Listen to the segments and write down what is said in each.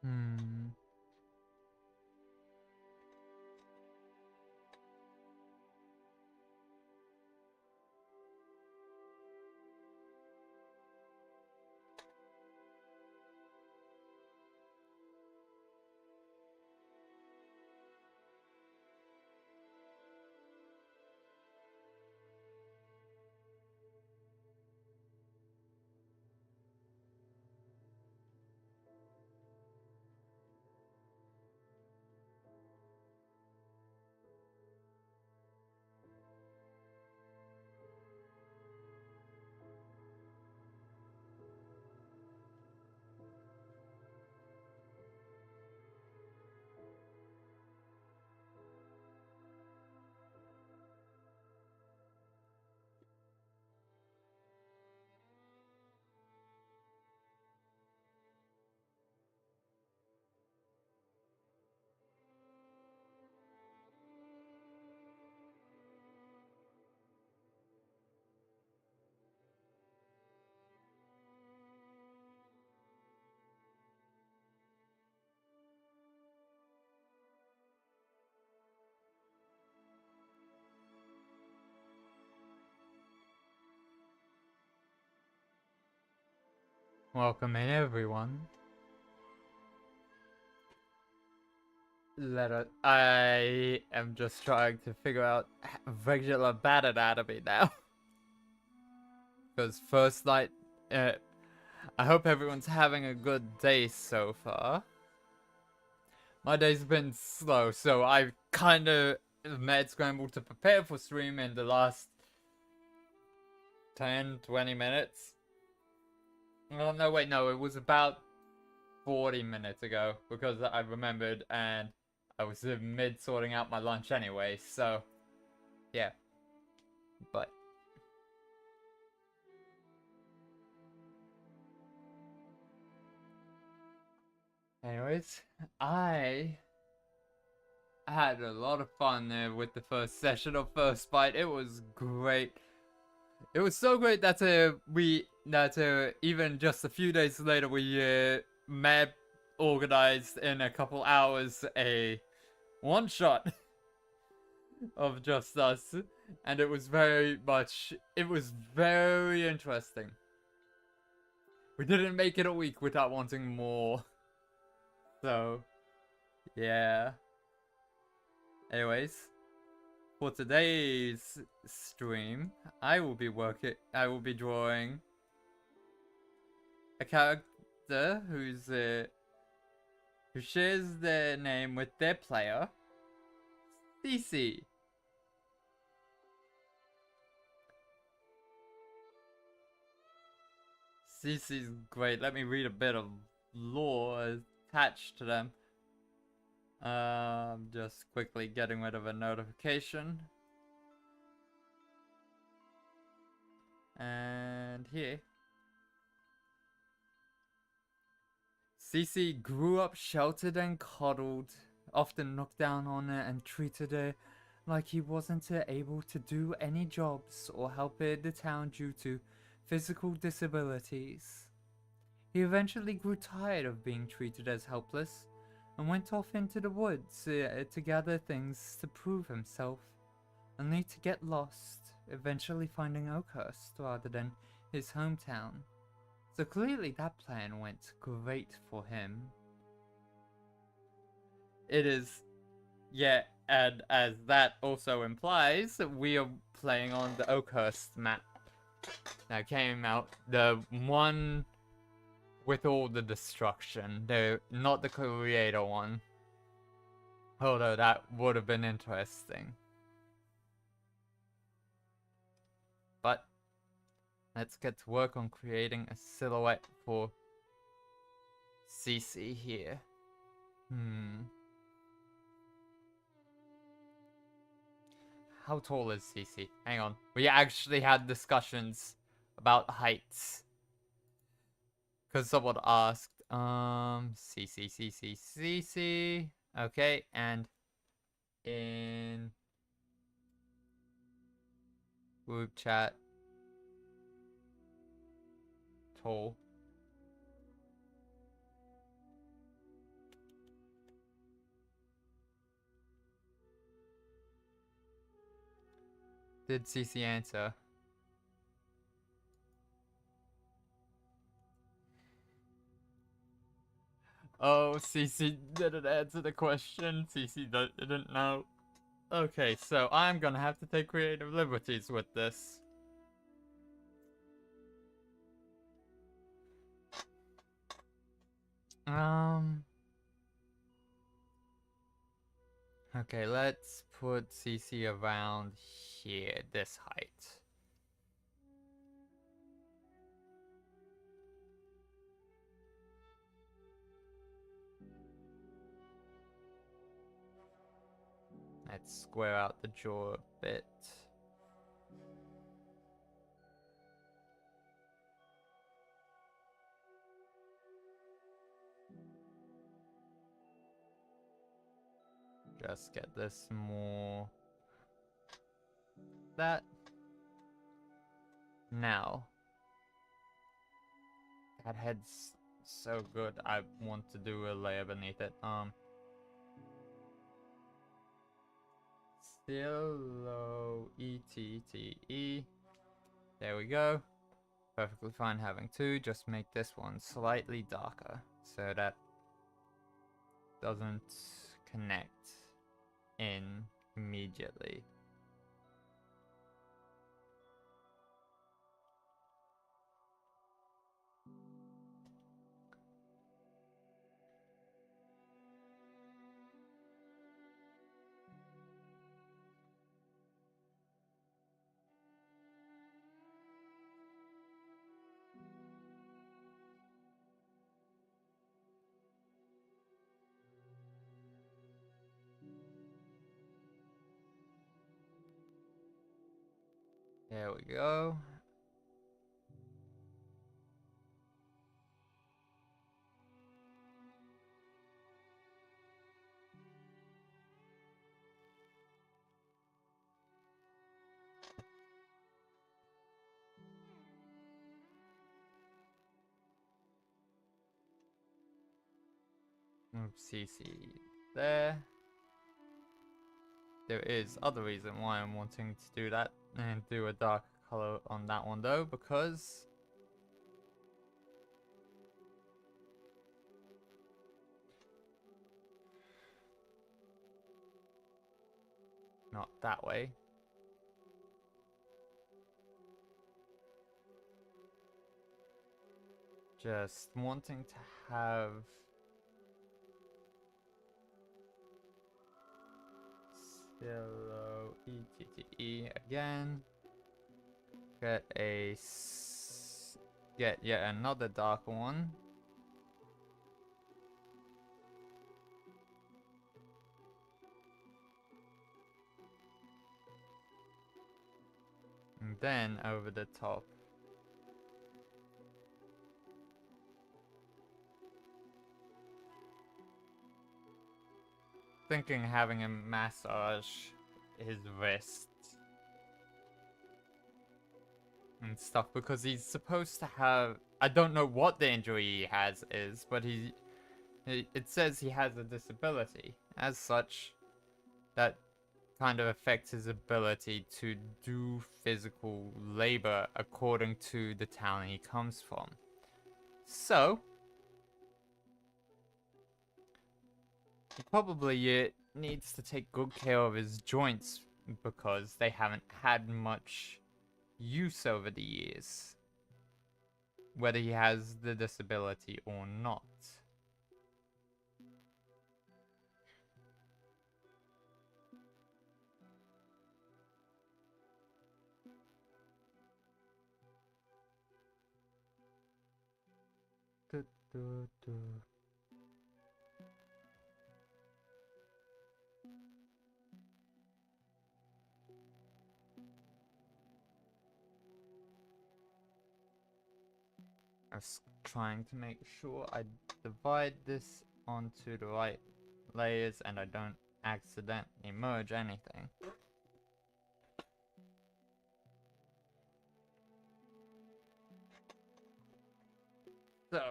Hmm. Welcome in, everyone. I am just trying to figure out regular bad anatomy now. Because first night, I hope everyone's having a good day so far. My day's been slow, so I've kind of mad scrambled to prepare for stream in the last 10-20 minutes. Oh, no, wait, no, it was about 40 minutes ago, because I remembered, and I was in mid sorting out my lunch anyway, so yeah. But anyways, I had a lot of fun there with the first session of First Bite. It was great. It was so great that even just a few days later we mad organized in a couple hours a one shot of just us, and it was very interesting. We didn't make it a week without wanting more. So, yeah. Anyways, for today's stream, I will be drawing a character who shares their name with their player, CC. CC's great. Let me read a bit of lore attached to them. Just quickly getting rid of a notification. And here. CC grew up sheltered and coddled, often looked down on her and treated her like he wasn't able to do any jobs or help the town due to physical disabilities. He eventually grew tired of being treated as helpless and went off into the woods to gather things to prove himself, only to get lost, eventually finding Oakhurst rather than his hometown. So clearly that plan went great for him. It is, yeah, and as that also implies, we are playing on the Oakhurst map. That came out, the one with all the destruction, not the creator one. Although that would have been interesting. But let's get to work on creating a silhouette for CC here. How tall is CC? Hang on. We actually had discussions about heights. Because someone asked, CC. Okay, and in group chat, tall. Did CC answer? Oh, CC didn't answer the question. CC didn't know. Okay, so I'm gonna have to take creative liberties with this. Okay, let's put CC around here, this height. Let's square out the jaw a bit. Just get this more... that. Now. That head's so good, I want to do a layer beneath it. Silo E-T-T-E. There we go. Perfectly fine having two. Just make this one slightly darker so that doesn't connect in immediately. There we go. Move CC there. There is other reason why I'm wanting to do that and do a dark color on that one though, because not that way. Just wanting to have Silo E-T-T-E again. Get yet another darker one. And then over the top. Thinking having him massage his wrist and stuff because he's supposed to have, I don't know what the injury he has is, but it says he has a disability. As such, that kind of affects his ability to do physical labor according to the town he comes from. So he probably needs to take good care of his joints because they haven't had much use over the years, whether he has the disability or not. I was trying to make sure I divide this onto the right layers and I don't accidentally merge anything. So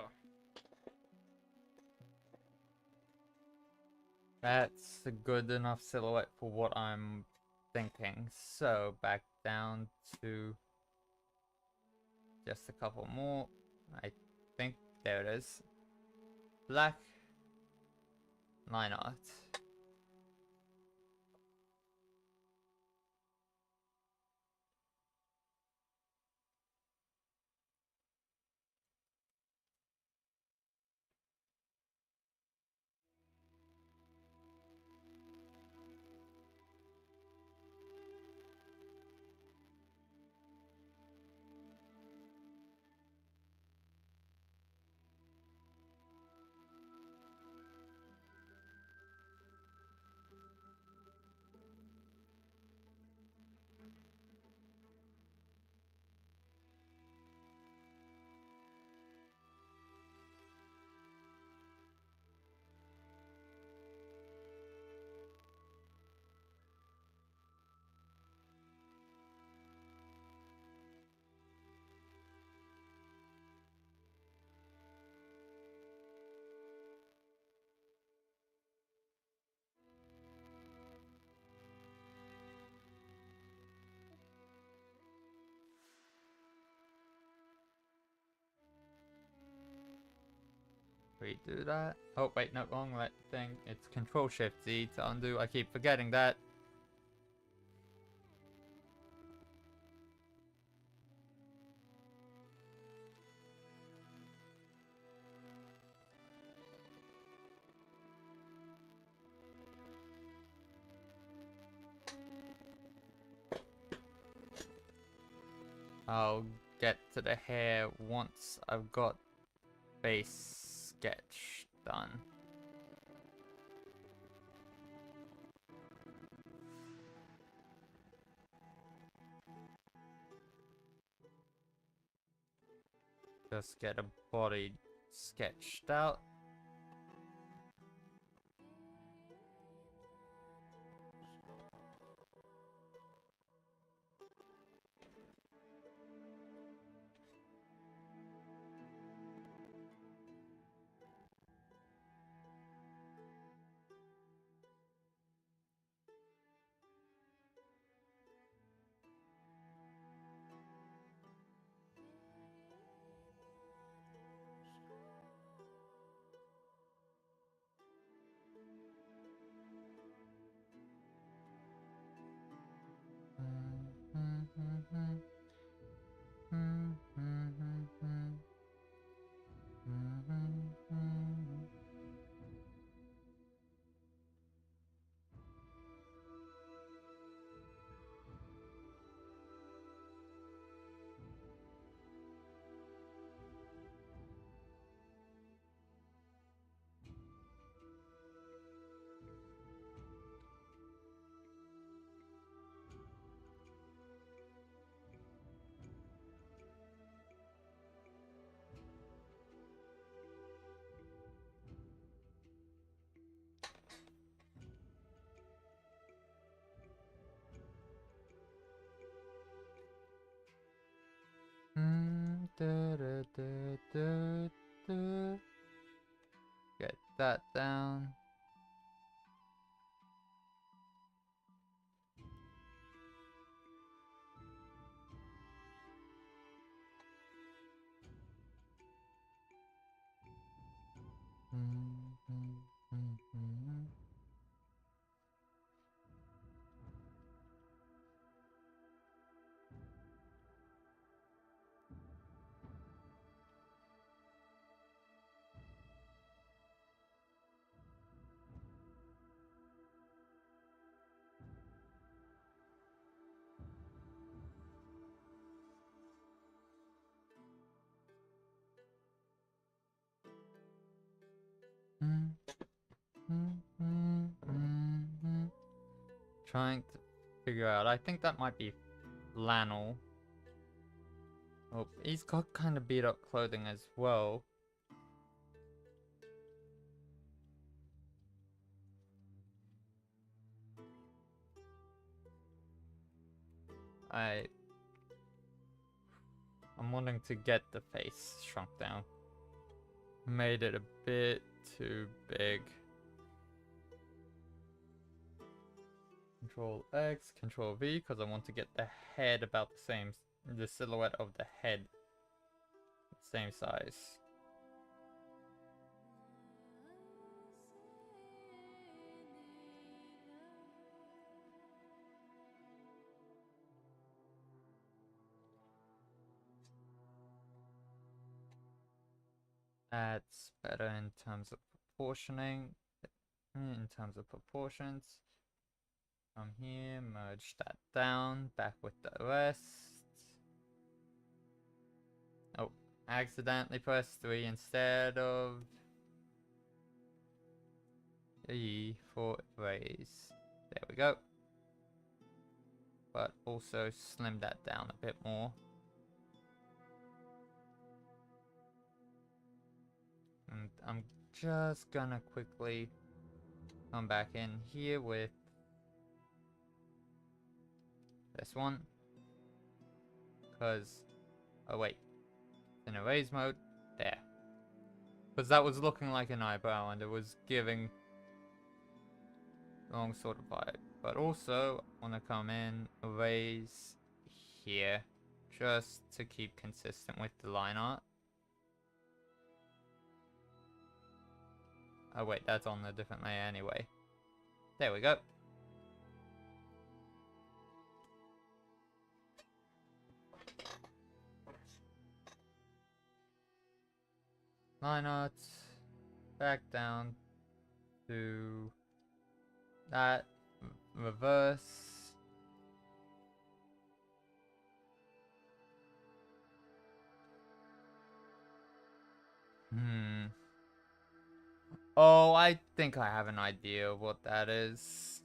that's a good enough silhouette for what I'm thinking. So back down to just a couple more. I think there it is. Black line art. Redo that. Oh wait, no, wrong thing. It's Control Shift Z to undo. I keep forgetting that. I'll get to the hair once I've got face sketch done. Just get a body sketched out. Get that down. Trying to figure out. I think that might be flannel. Oh, he's got kind of beat up clothing as well. I'm wanting to get the face shrunk down. Made it a bit too big. Control X, Control V, because I want to get the head about the same, the silhouette of the head, same size. That's better in terms of proportioning, in terms of proportions. From here, merge that down, back with the rest. Oh, accidentally pressed 3 instead of E for erase. There we go. But also slim that down a bit more. And I'm just gonna quickly come back in here with this one. Because, oh wait, in erase mode, there. Because that was looking like an eyebrow and it was giving wrong sort of vibe. But also, I want to come in, erase here, just to keep consistent with the line art. Oh wait, that's on a different layer anyway. There we go. Line art, back down to that, reverse. Oh, I think I have an idea of what that is.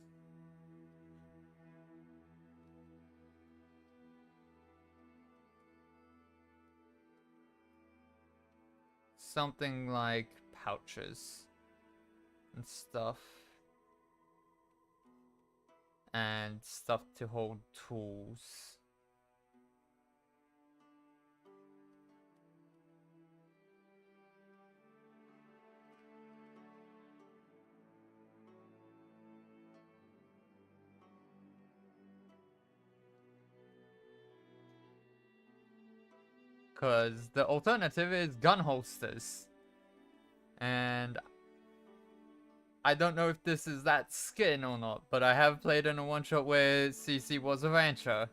Something like pouches and stuff. And stuff to hold tools. Because the alternative is gun holsters. And I don't know if this is that skin or not, but I have played in a one-shot where CC was a rancher.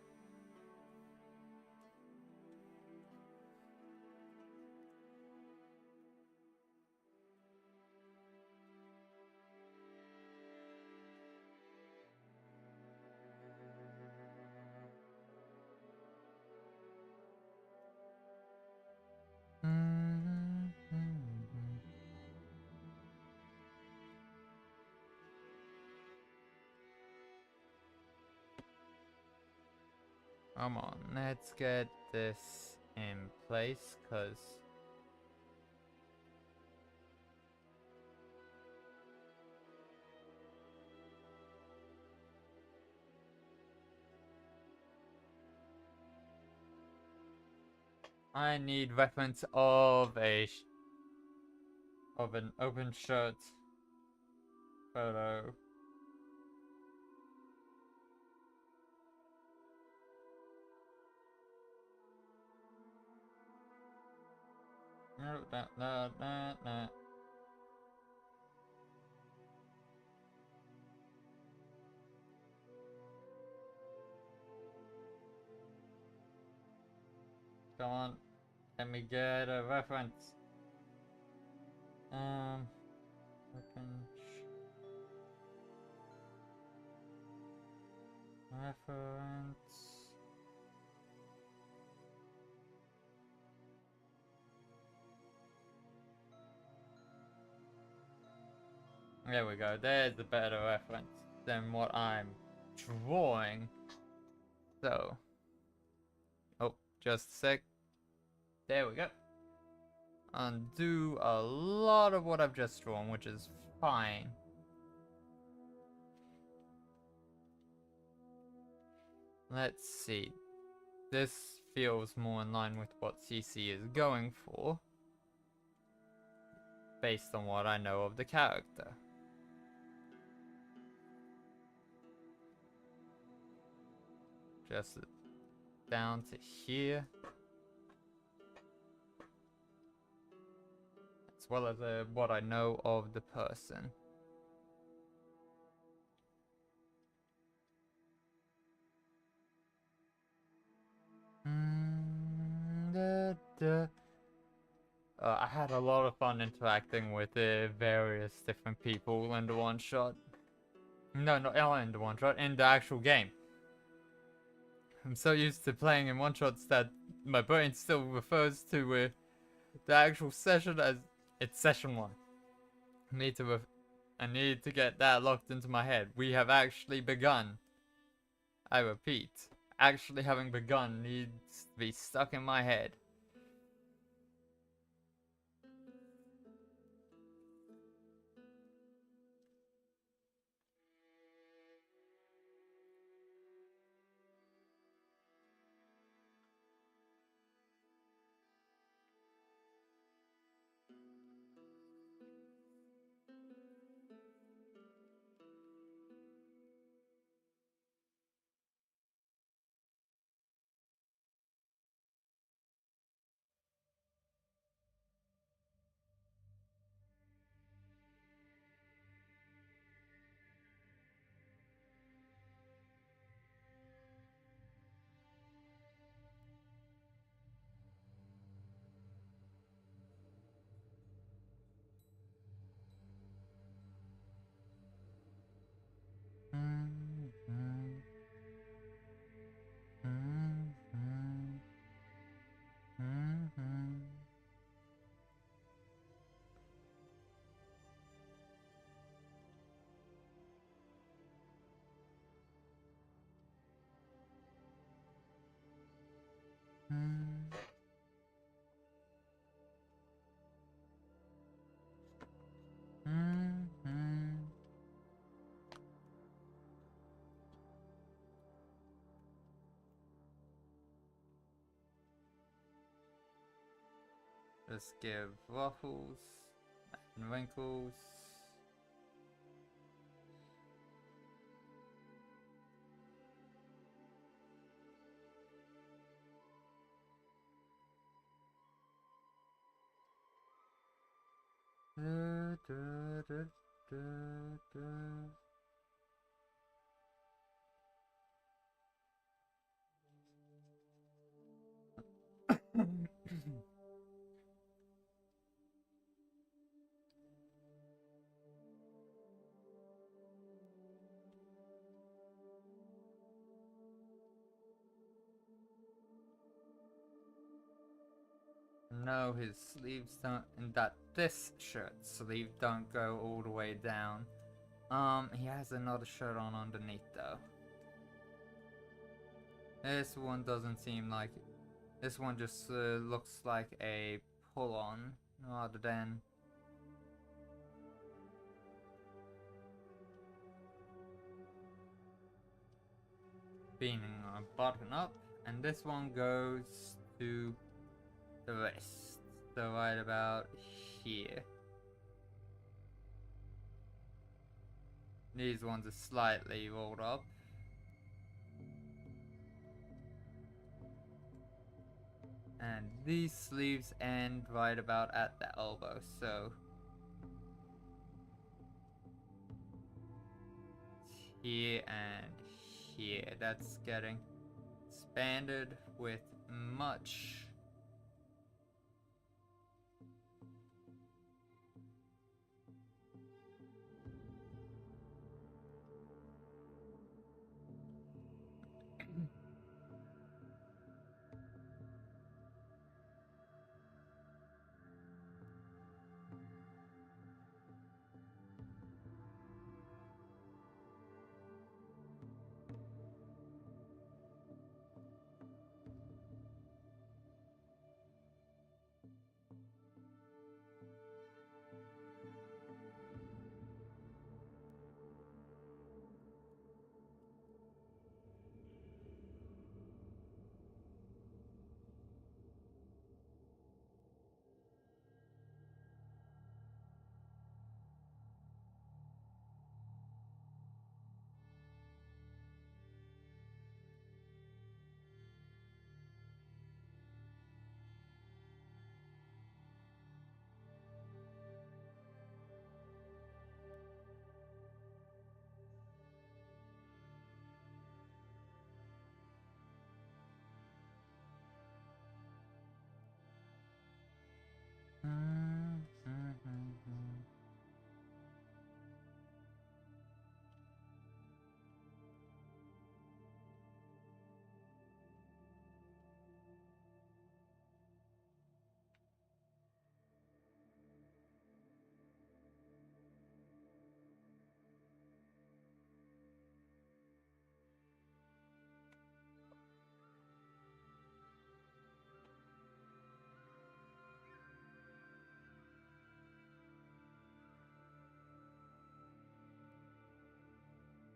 Come on, let's get this in place, because I need reference of an open shirt photo. No. Come on, let me get a reference. Reference. There we go. There's a better reference than what I'm drawing. So, oh, just a sec. There we go. Undo a lot of what I've just drawn, which is fine. Let's see. This feels more in line with what CC is going for, based on what I know of the character. just down to here. As well as what I know of the person. I had a lot of fun interacting with various different people in the one shot. No, not in the one shot, in the actual game. I'm so used to playing in one shots that my brain still refers to the actual session as it's session 1. I need to get that locked into my head. We have actually begun. I repeat, actually having begun needs to be stuck in my head. Let's give ruffles and wrinkles. No, his sleeves don't, and this shirt sleeve don't go all the way down. He has another shirt on underneath though. This one doesn't seem like it. This one just looks like a pull-on rather than being a button up. And this one goes to the wrist, so right about here. These ones are slightly rolled up. And these sleeves end right about at the elbow, so here and here. That's getting expanded with much.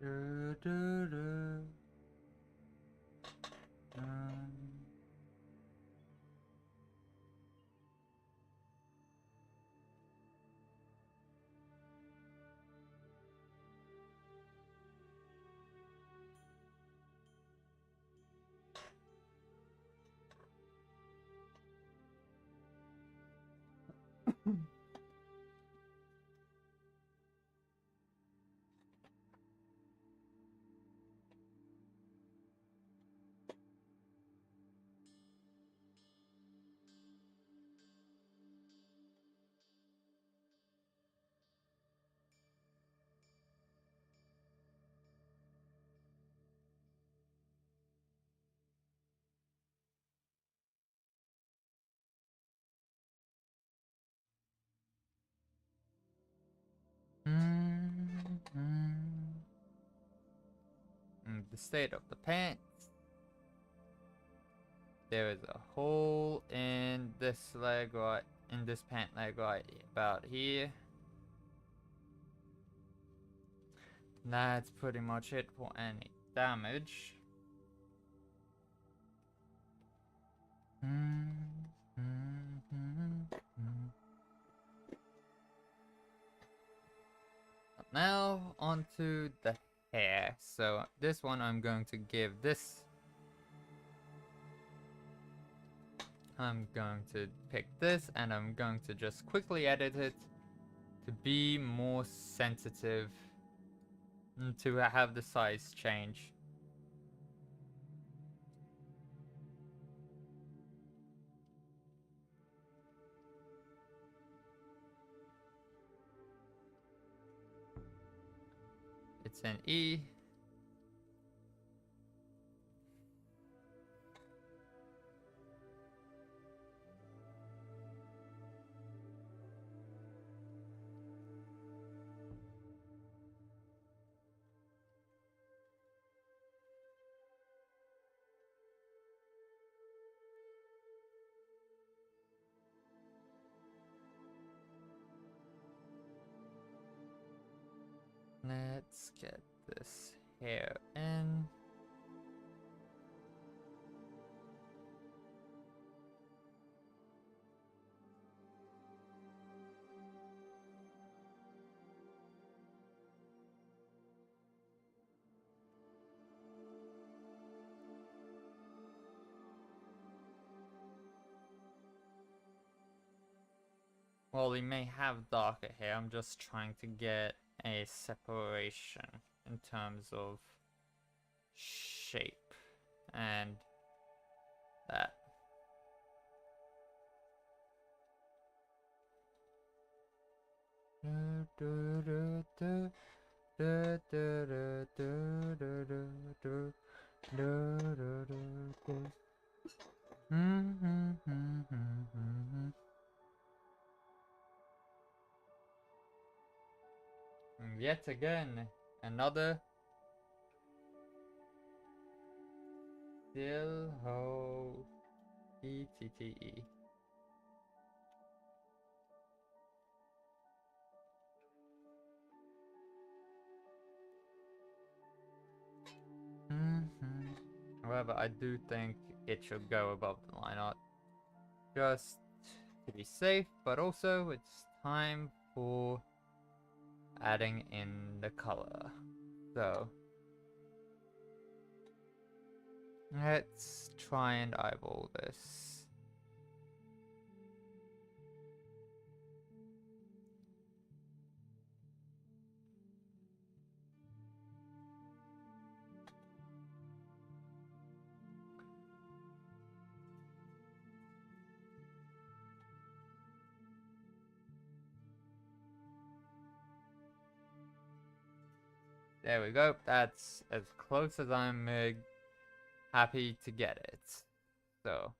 Du, du, du. The state of the pants. There is a hole in this leg right, in this pant leg right about here. That's pretty much it for any damage. Now onto the hair. So this one I'm going to give this. I'm going to pick this and I'm going to just quickly edit it to be more sensitive and to have the size change. It's an E. Let's get this hair in. Well, he may have darker hair, I'm just trying to get a separation in terms of shape and that. And yet again, another still ho ETTE. However, I do think it should go above the line art. Just to be safe, but also it's time for adding in the color. So let's try and eyeball this. There we go. That's as close as I'm happy to get it. So.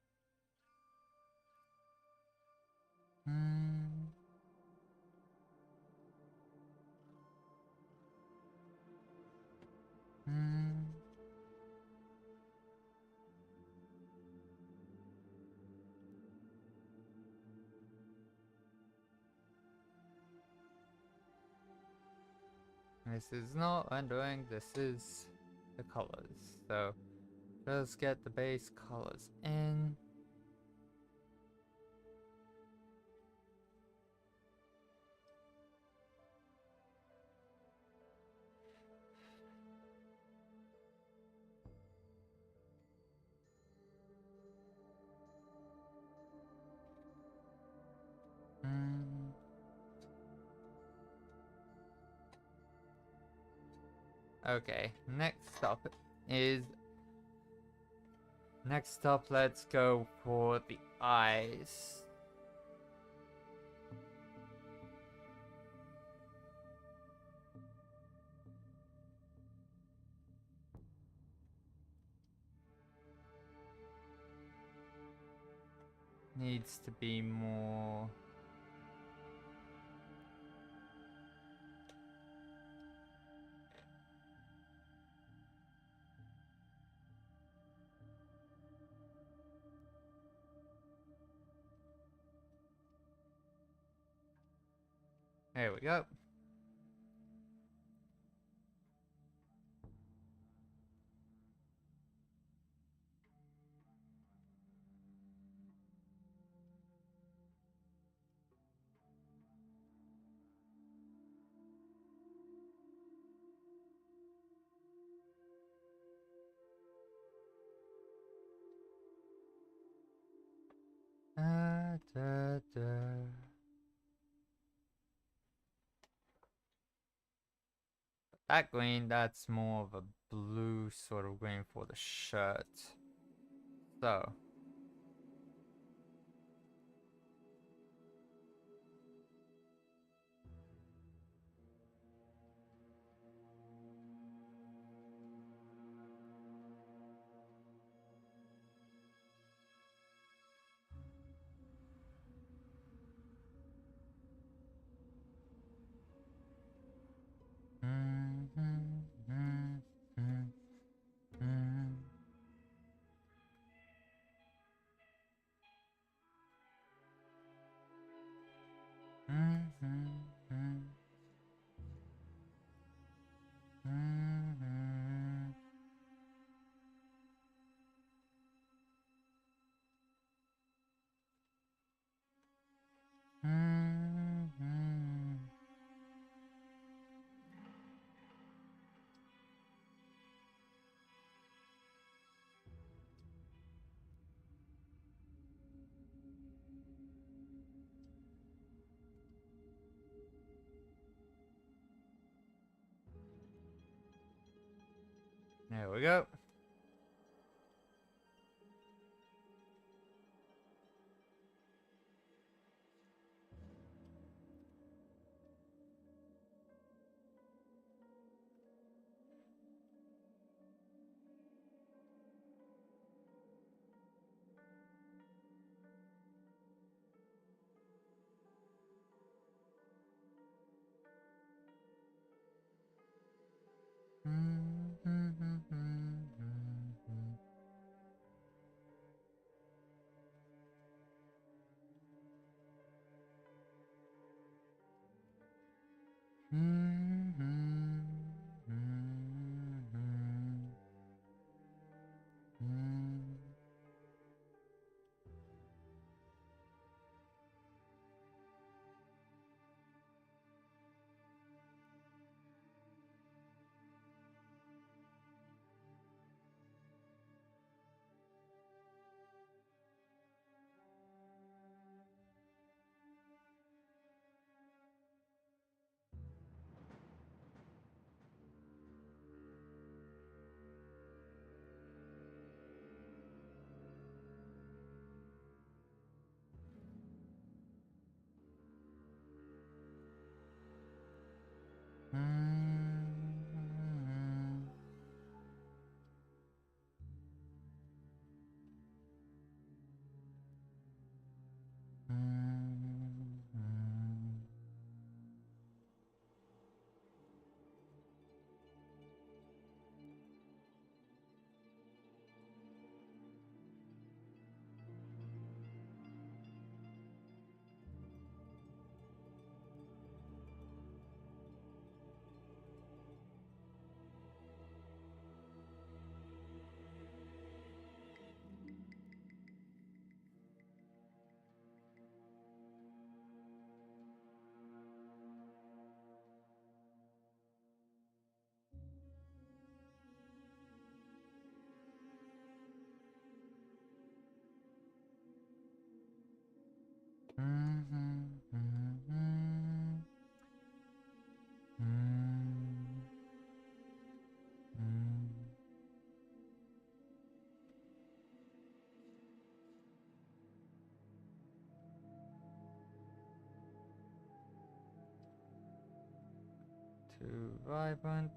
This is not rendering, this is the colors. So let's get the base colors in. Okay, next up, let's go for the eyes. Needs to be more. There we go. Da, da. That green, that's more of a blue sort of green for the shirt. So. There we go. Too vibrant.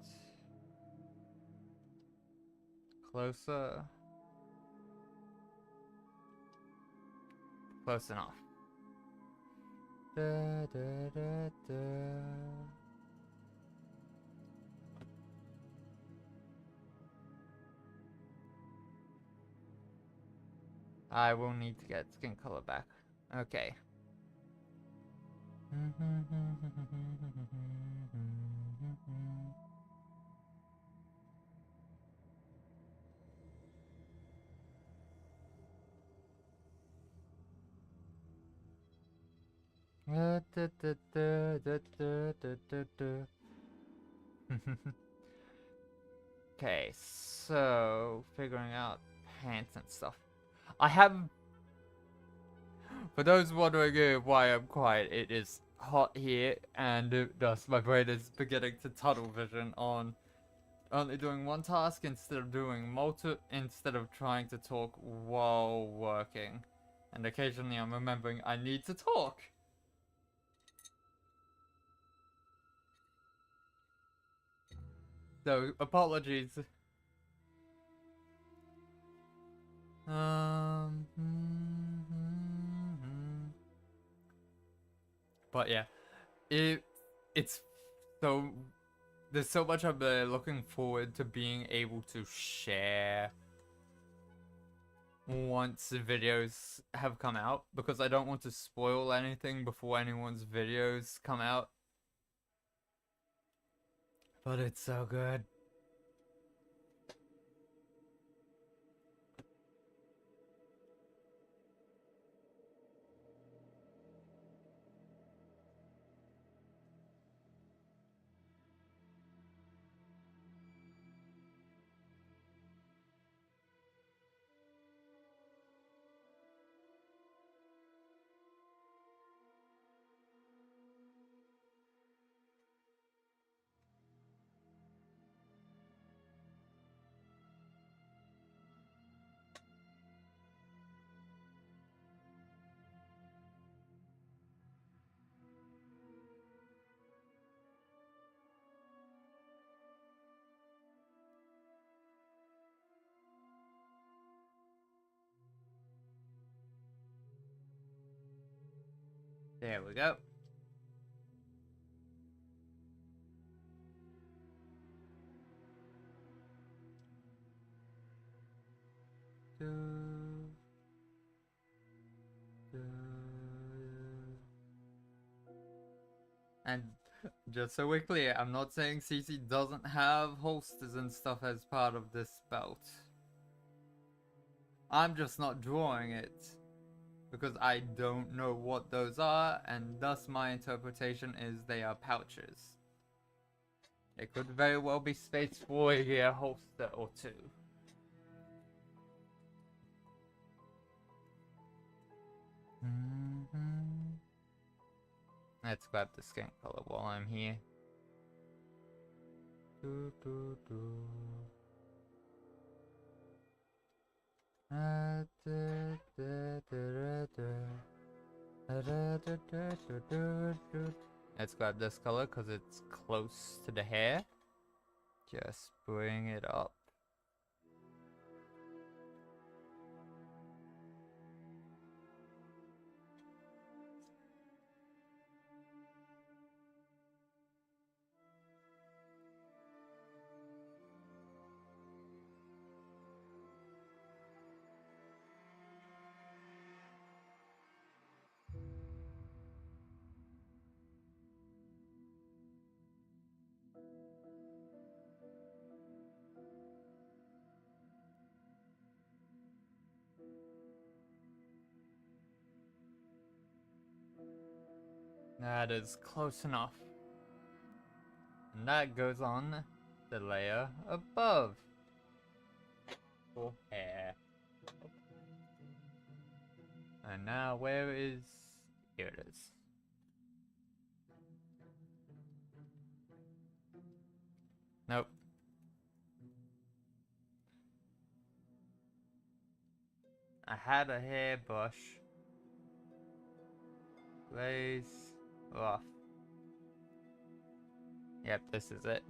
Closer. Close enough. Da, da, da, da. I will need to get skin color back. Okay. Okay, so figuring out pants and stuff. I have, for those wondering why I'm quiet, it is hot here, and thus my brain is beginning to tunnel vision on only doing one task instead of doing instead of trying to talk while working. And occasionally I'm remembering I need to talk. So apologies. But yeah, it's so there's so much I'm looking forward to being able to share once the videos have come out, because I don't want to spoil anything before anyone's videos come out. But it's so good. There we go. And just so we're clear, I'm not saying CC doesn't have holsters and stuff as part of this belt. I'm just not drawing it because I don't know what those are, and thus my interpretation is they are pouches. It could very well be space for a holster or two. Let's grab the skin color while I'm here. Let's grab this color because it's close to the hair. Just bring it up. That is close enough. And that goes on the layer above. For hair. And now where is... Here it is. Nope. I had a hairbrush. Place off. Yep, this is it.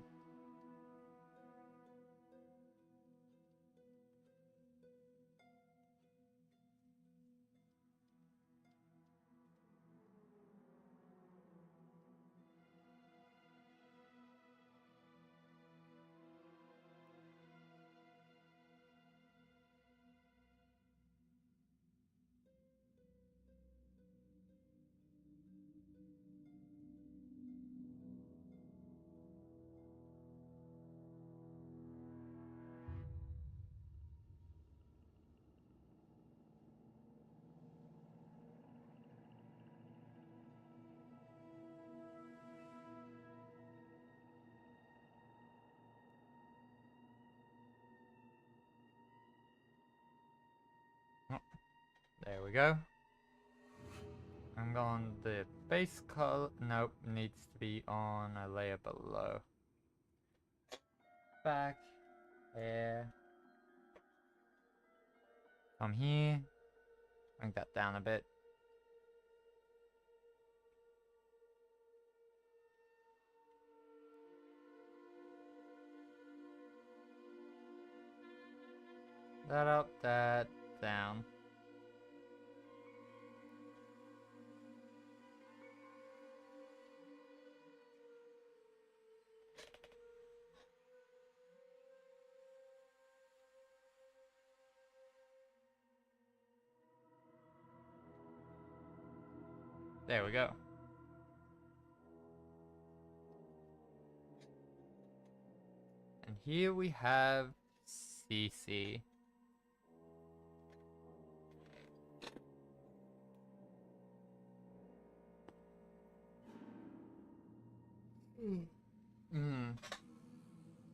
Oh, there we go. I'm going the base color. Nope, needs to be on a layer below. Back, here. From here. Bring that down a bit. That up, that down. There we go. And here we have CC.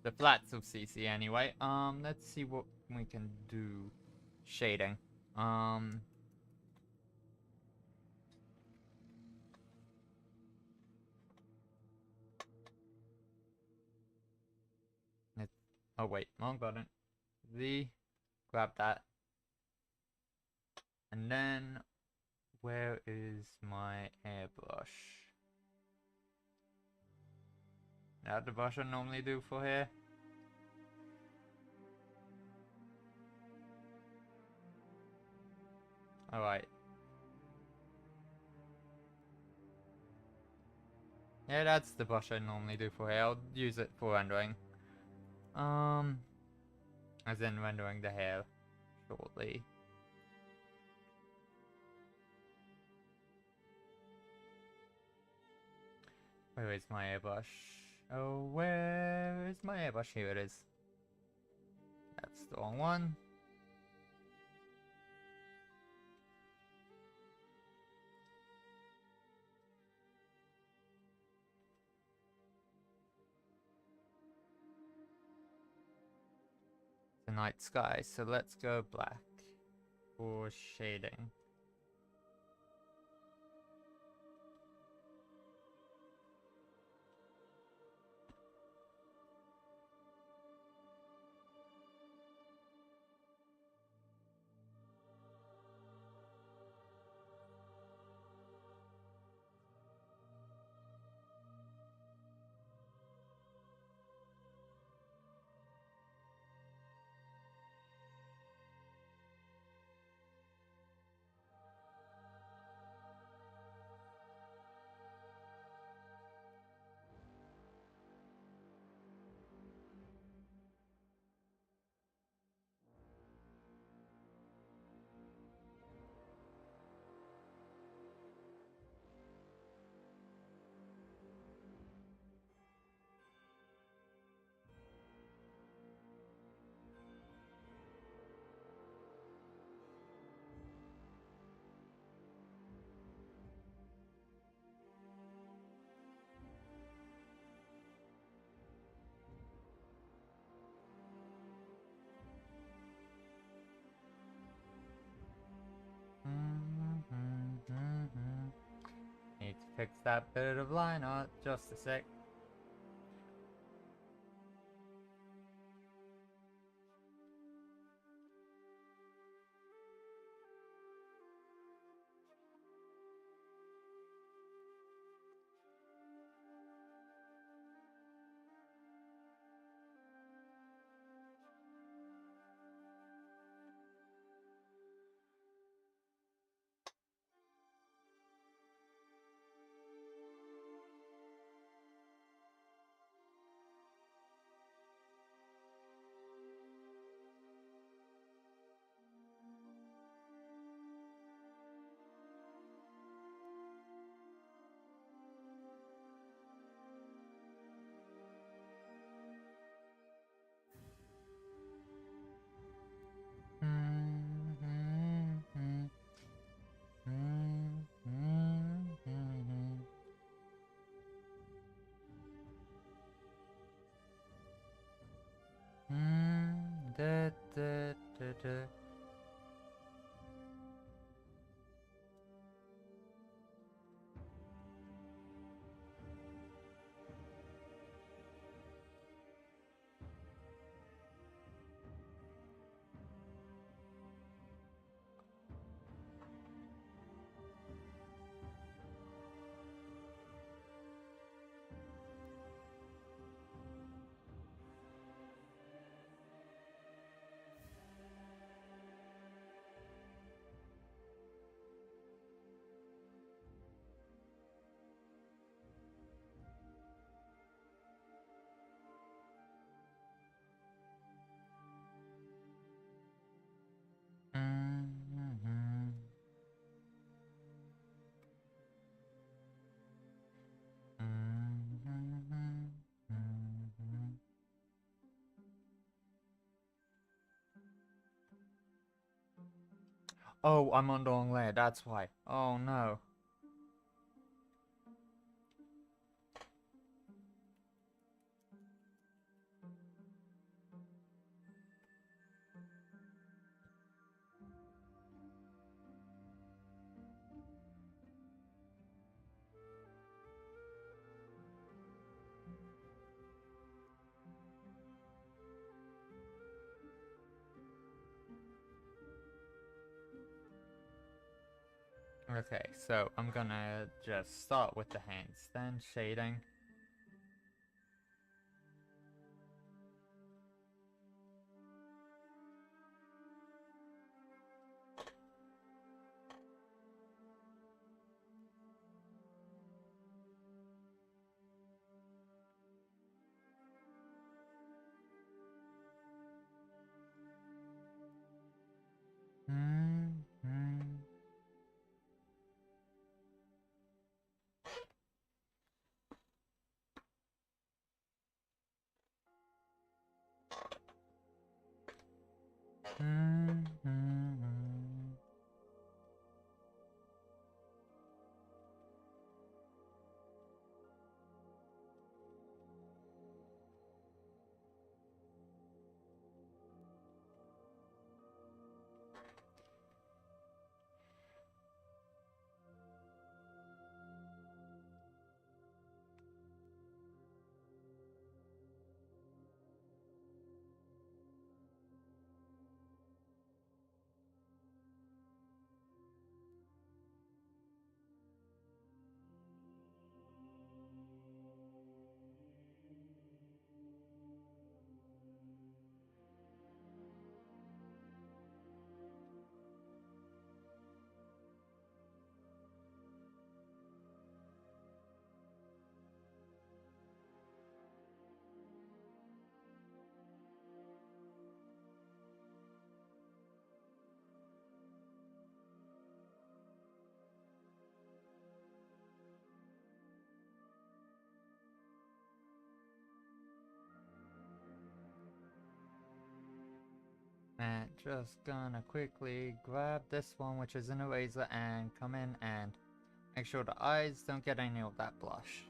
The flats of CC anyway. Let's see what we can do. Shading. Oh wait, wrong button. Z, grab that. And then, where is my airbrush? Now the brush I normally do for here. Alright. Yeah, that's the brush I normally do for here. I'll use it for rendering. As in rendering the hair shortly. Where is my airbrush? Oh, where is my airbrush? Here it is. That's the wrong one. The night sky, so let's go black for shading. Need to fix that bit of line art, just a sec. Oh, I'm on the wrong layer, that's why. Oh no. Okay, so I'm gonna just start with the hands, then shading. And just gonna quickly grab this one, which is an eraser, and come in and make sure the eyes don't get any of that blush.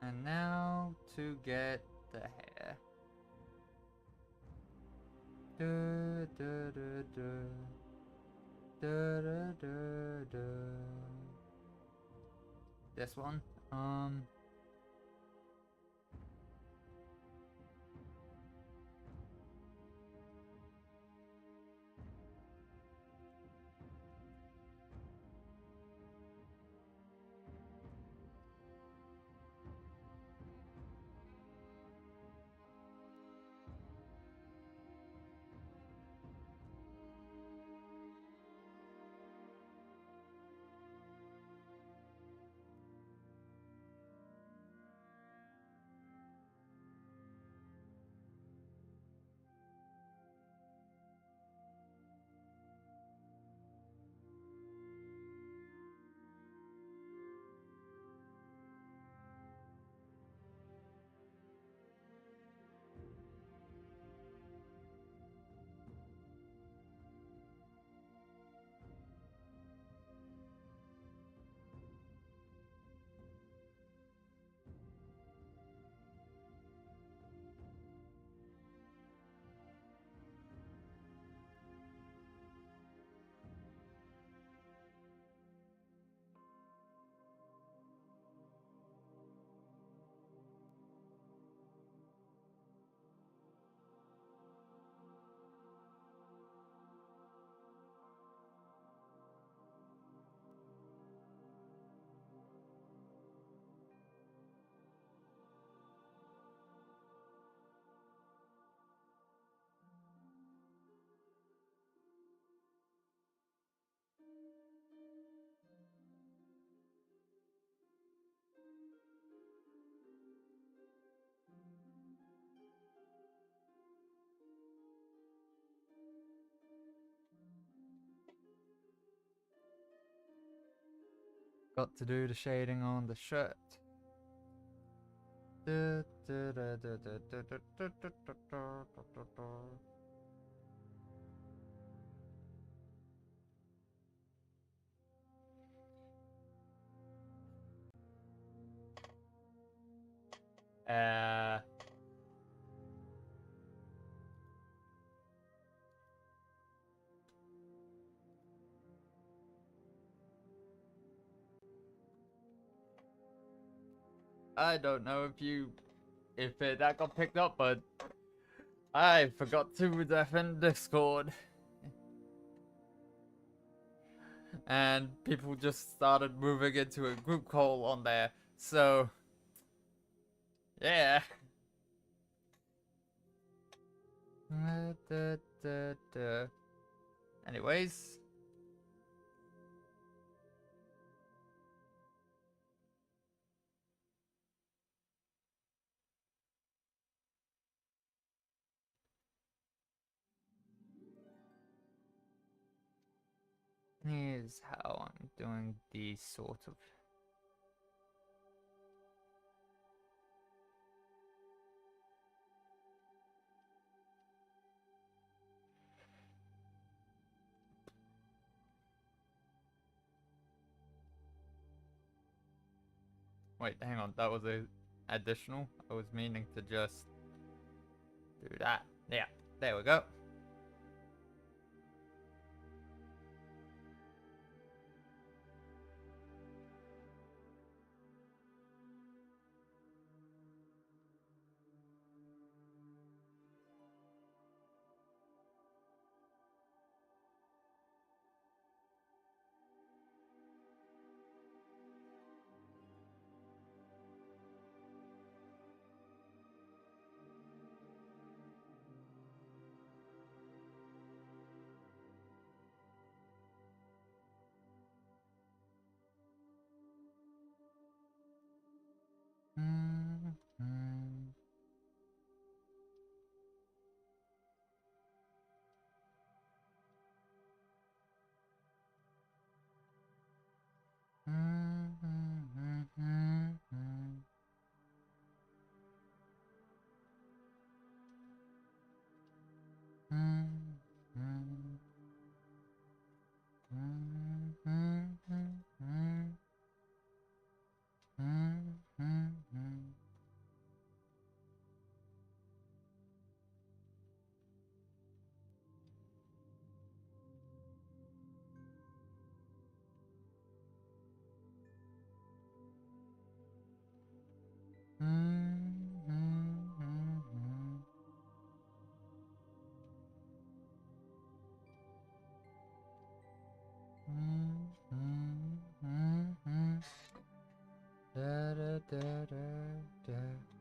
And now to get the hair. This one. Got to do the shading on the shirt. I don't know if that got picked up, but I forgot to defend Discord. And people just started moving into a group call on there, so yeah. Anyways. Here's how I'm doing the sort of... Wait, hang on, that was a additional? I was meaning to just do that. Yeah, there we go.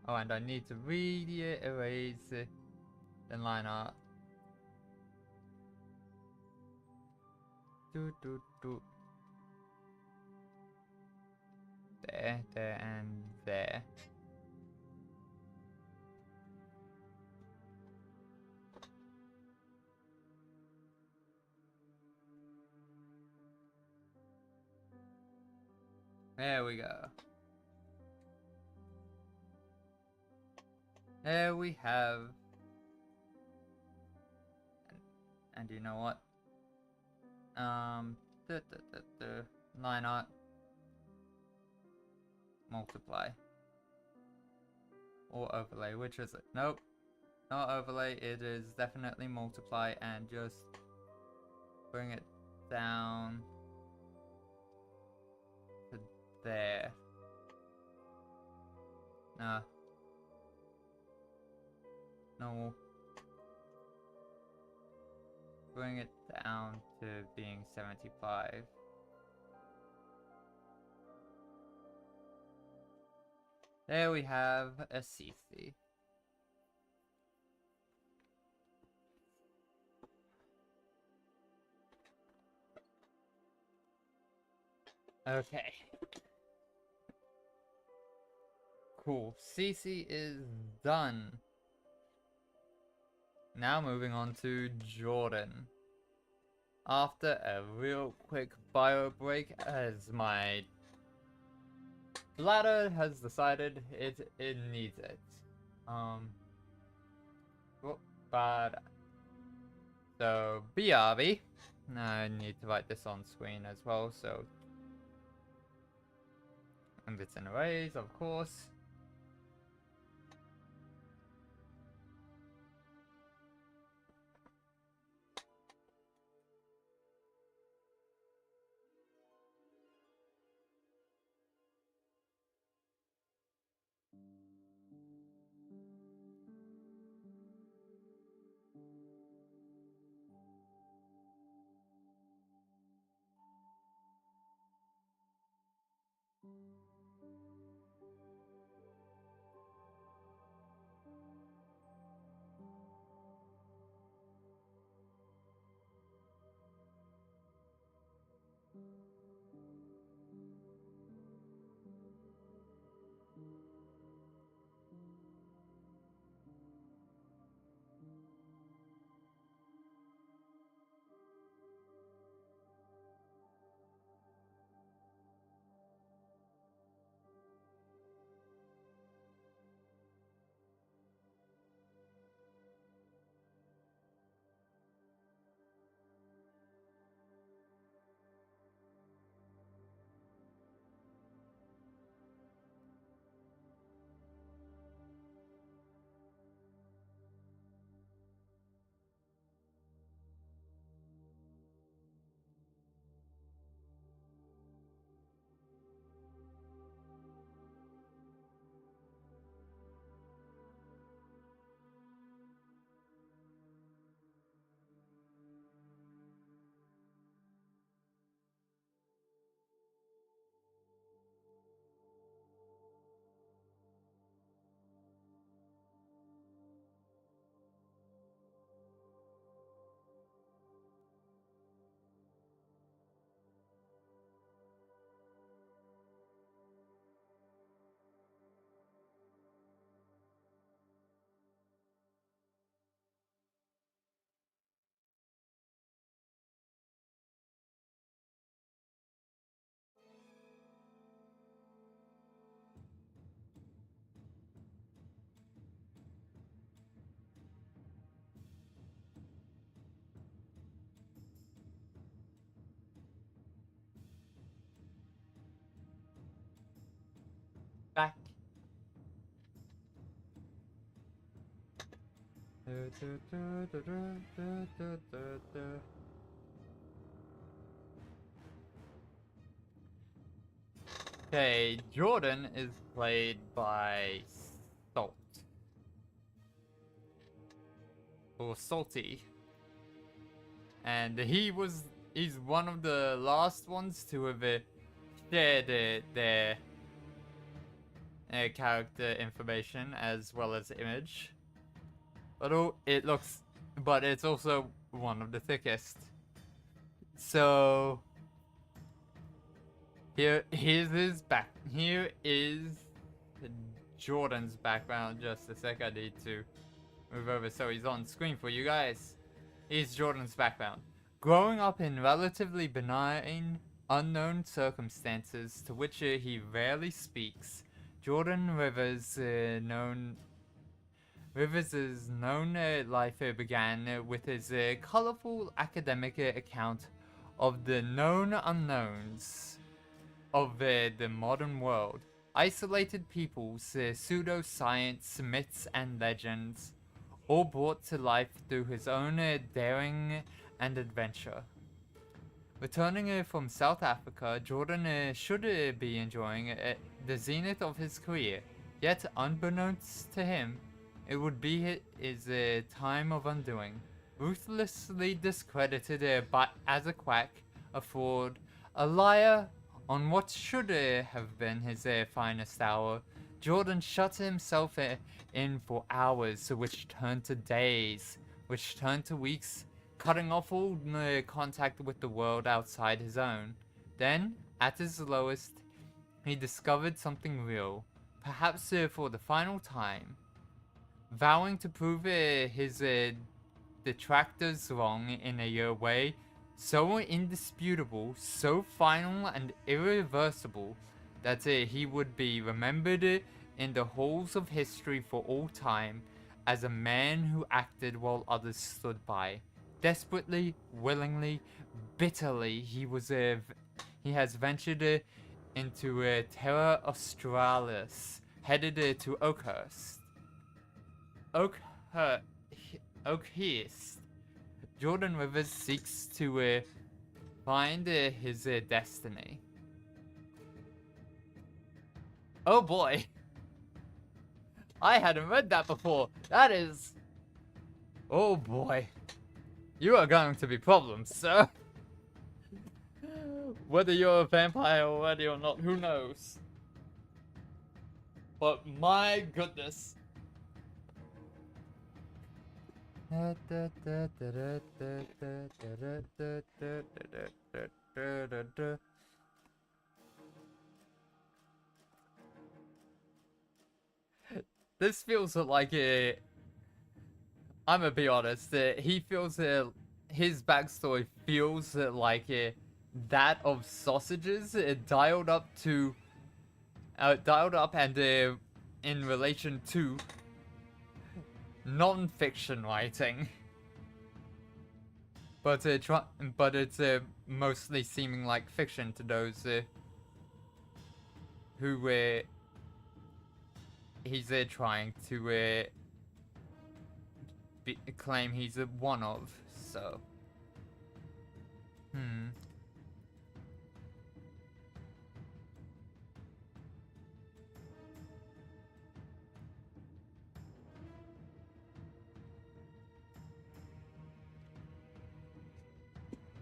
Oh, and I need to rearrange the line art. There, there, and there. There we go. There we have. And you know what? Line art. Multiply. Or overlay. Which is it? Nope. Not overlay. It is definitely multiply, and just bring it down to there. Nah. No. Bring it down to being 75. There we have a CC. Okay. Cool. CC is done. Now moving on to Jordan. After a real quick bio break, as my Bladder has decided it needs it. Well, but so BRB. I need to write this on screen as well. So and it's in arrays, of course. Back. Okay, Jordan is played by Salt. Or Salty. And he's one of the last ones to have shared their character information as well as image. But but it's also one of the thickest. So here's his back. Here is Jordan's background. Just a sec, I need to move over so he's on screen for you guys. Here's Jordan's background. Growing up in relatively benign, unknown circumstances to which he rarely speaks, Jordan Rivers' known life began with his colorful academic account of the known unknowns of the modern world. Isolated peoples, pseudoscience, myths, and legends, all brought to life through his own daring and adventure. Returning from South Africa, Jordan should be enjoying the zenith of his career, yet unbeknownst to him, it would be his time of undoing. Ruthlessly discredited as a quack, a fraud, a liar, on what should have been his finest hour, Jordan shut himself in for hours, which turned to days, which turned to weeks, cutting off all contact with the world outside his own. Then, at his lowest, he discovered something real, perhaps for the final time. Vowing to prove his detractors wrong in a way so indisputable, so final and irreversible, That's it. He would be remembered in the halls of history for all time as a man who acted while others stood by. Desperately, willingly, bitterly, he has ventured into Terra Australis, headed to Oakhurst. Oakhurst. Oakhurst. Jordan Rivers seeks to find his destiny. Oh boy. I hadn't read that before. That is... Oh boy. You are going to be problems, sir. Whether you're a vampire already or not, who knows? But my goodness. This feels like a... I'm gonna be honest, he feels his backstory feels like that of sausages, dialed up to... dialed up and in relation to non-fiction writing. But it's mostly seeming like fiction to those who he's trying to claim he's one of. So,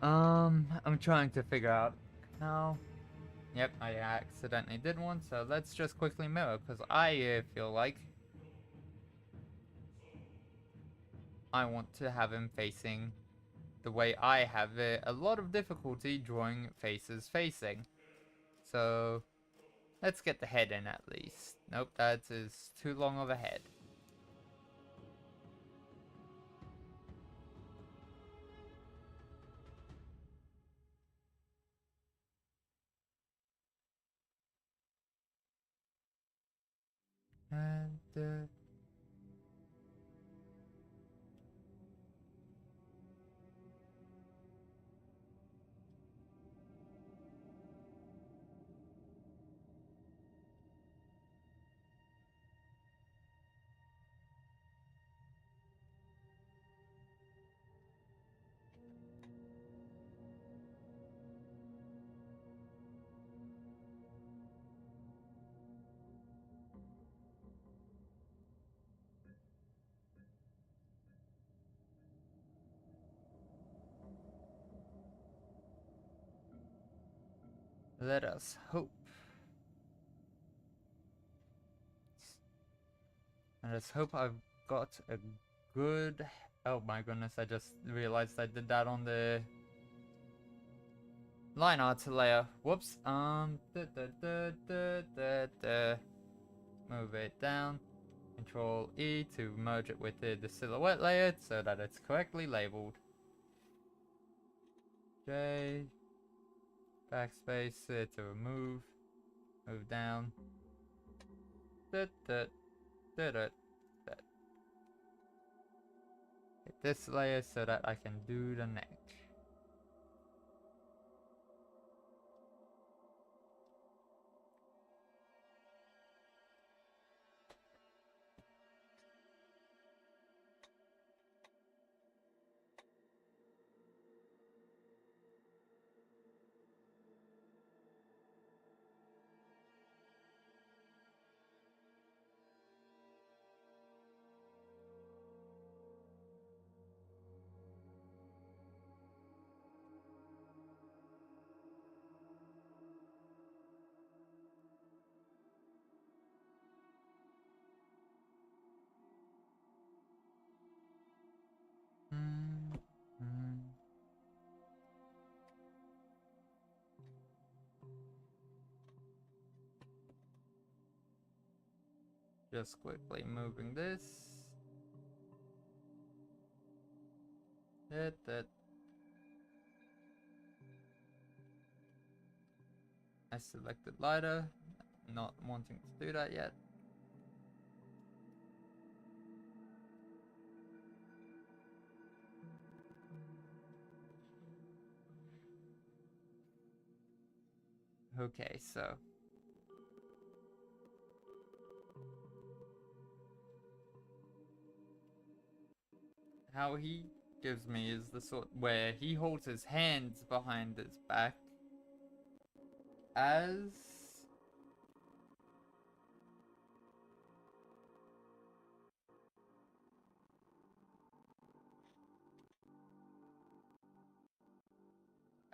I'm trying to figure out how. Yep, I accidentally did one, so let's just quickly mirror, because I feel like I want to have him facing the way I have a lot of difficulty drawing faces facing. So, let's get the head in at least. Nope, that is too long of a head. And, let us hope. And let's hope I've got a good... Oh my goodness, I just realized I did that on the line art layer. Whoops. Move it down. Control E to merge it with the silhouette layer so that it's correctly labeled. J. Backspace to remove. Move down. Hit this layer so that I can do the neck. Just quickly moving this. Hit that. I selected lighter, not wanting to do that yet. Okay, so how he gives me is the sort where he holds his hands behind his back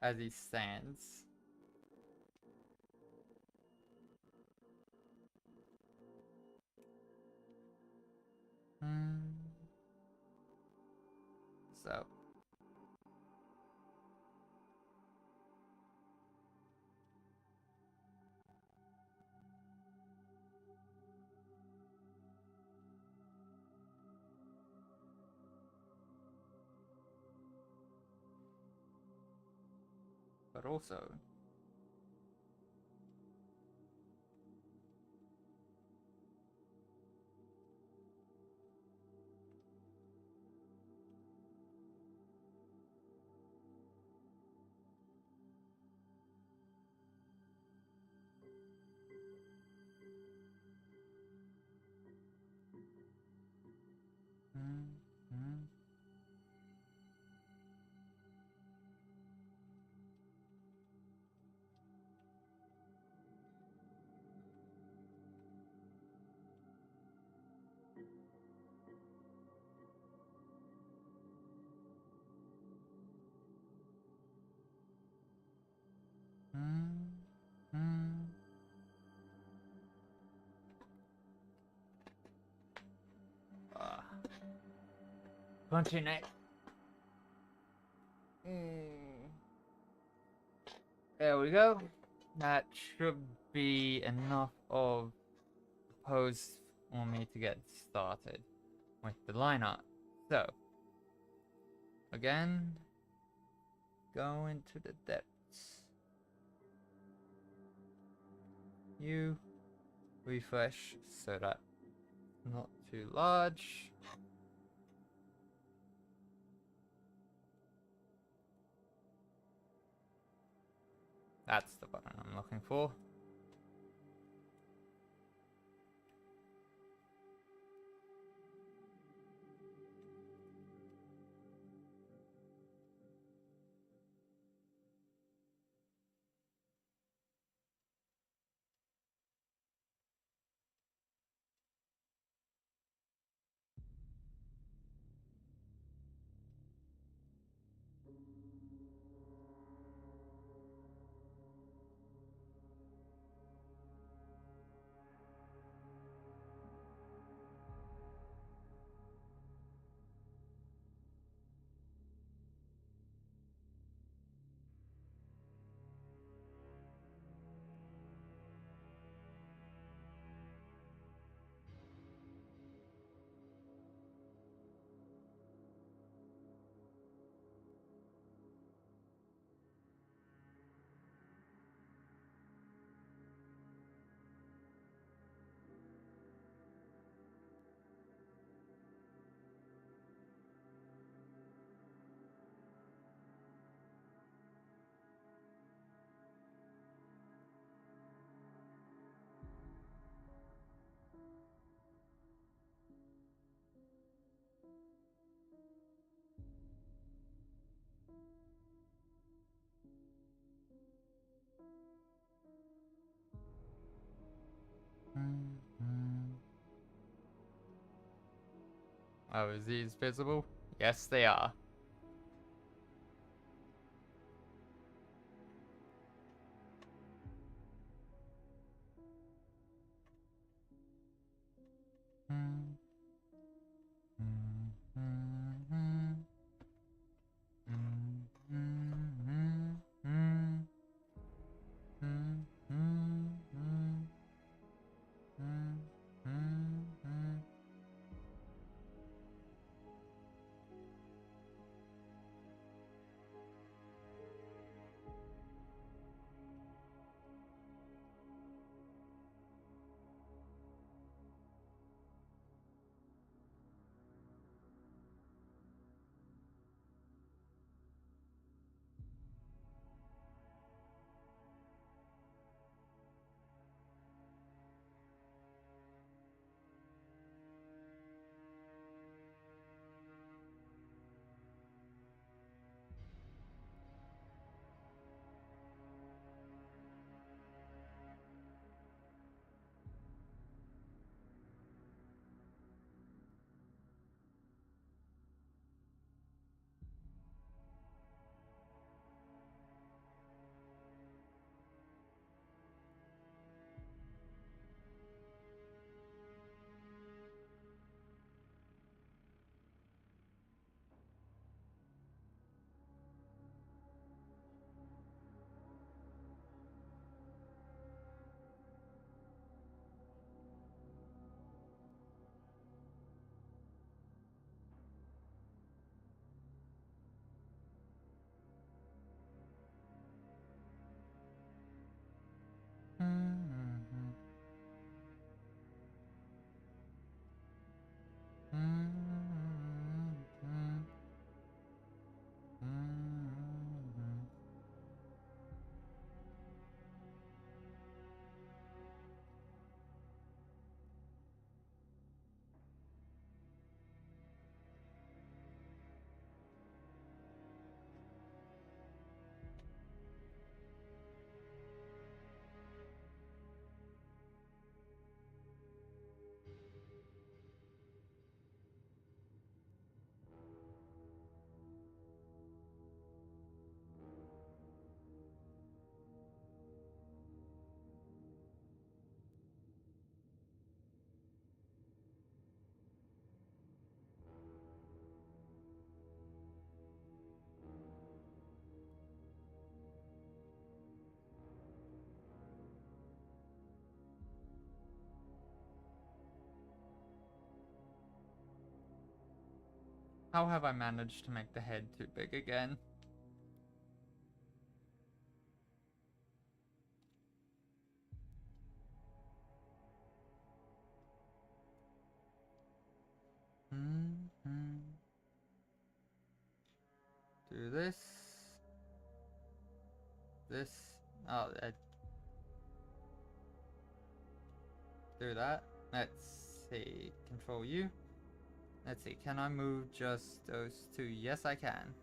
as he stands. So but also continue. There we go. That should be enough of a pose for me to get started with the line art. So, again, go into the depths. You refresh so that not too large. That's the button I'm looking for. Oh, is these visible? Yes, they are. How have I managed to make the head too big again? Do this. This. Oh, do that. Let's see. Control U. Let's see. Can I move just those two? Yes, I can.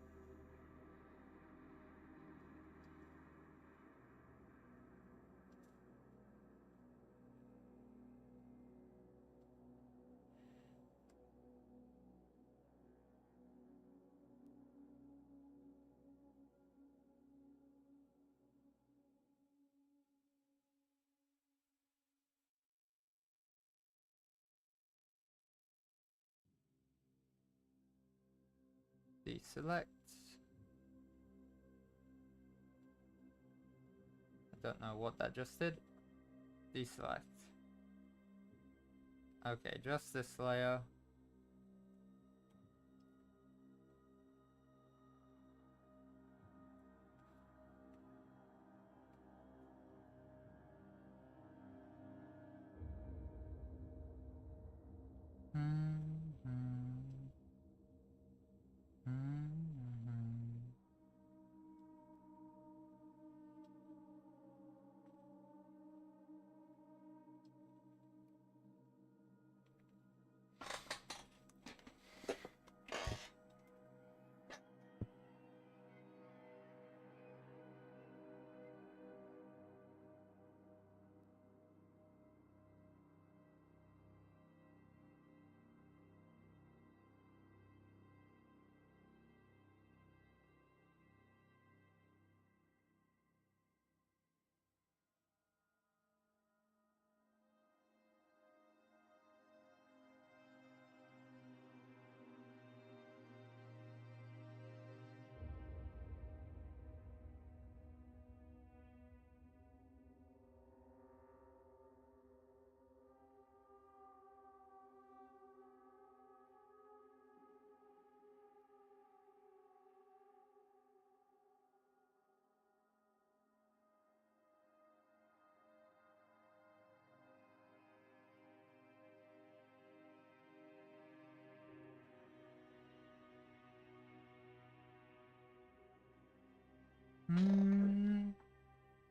Deselect. I don't know what that just did. Deselect. Okay, just this layer.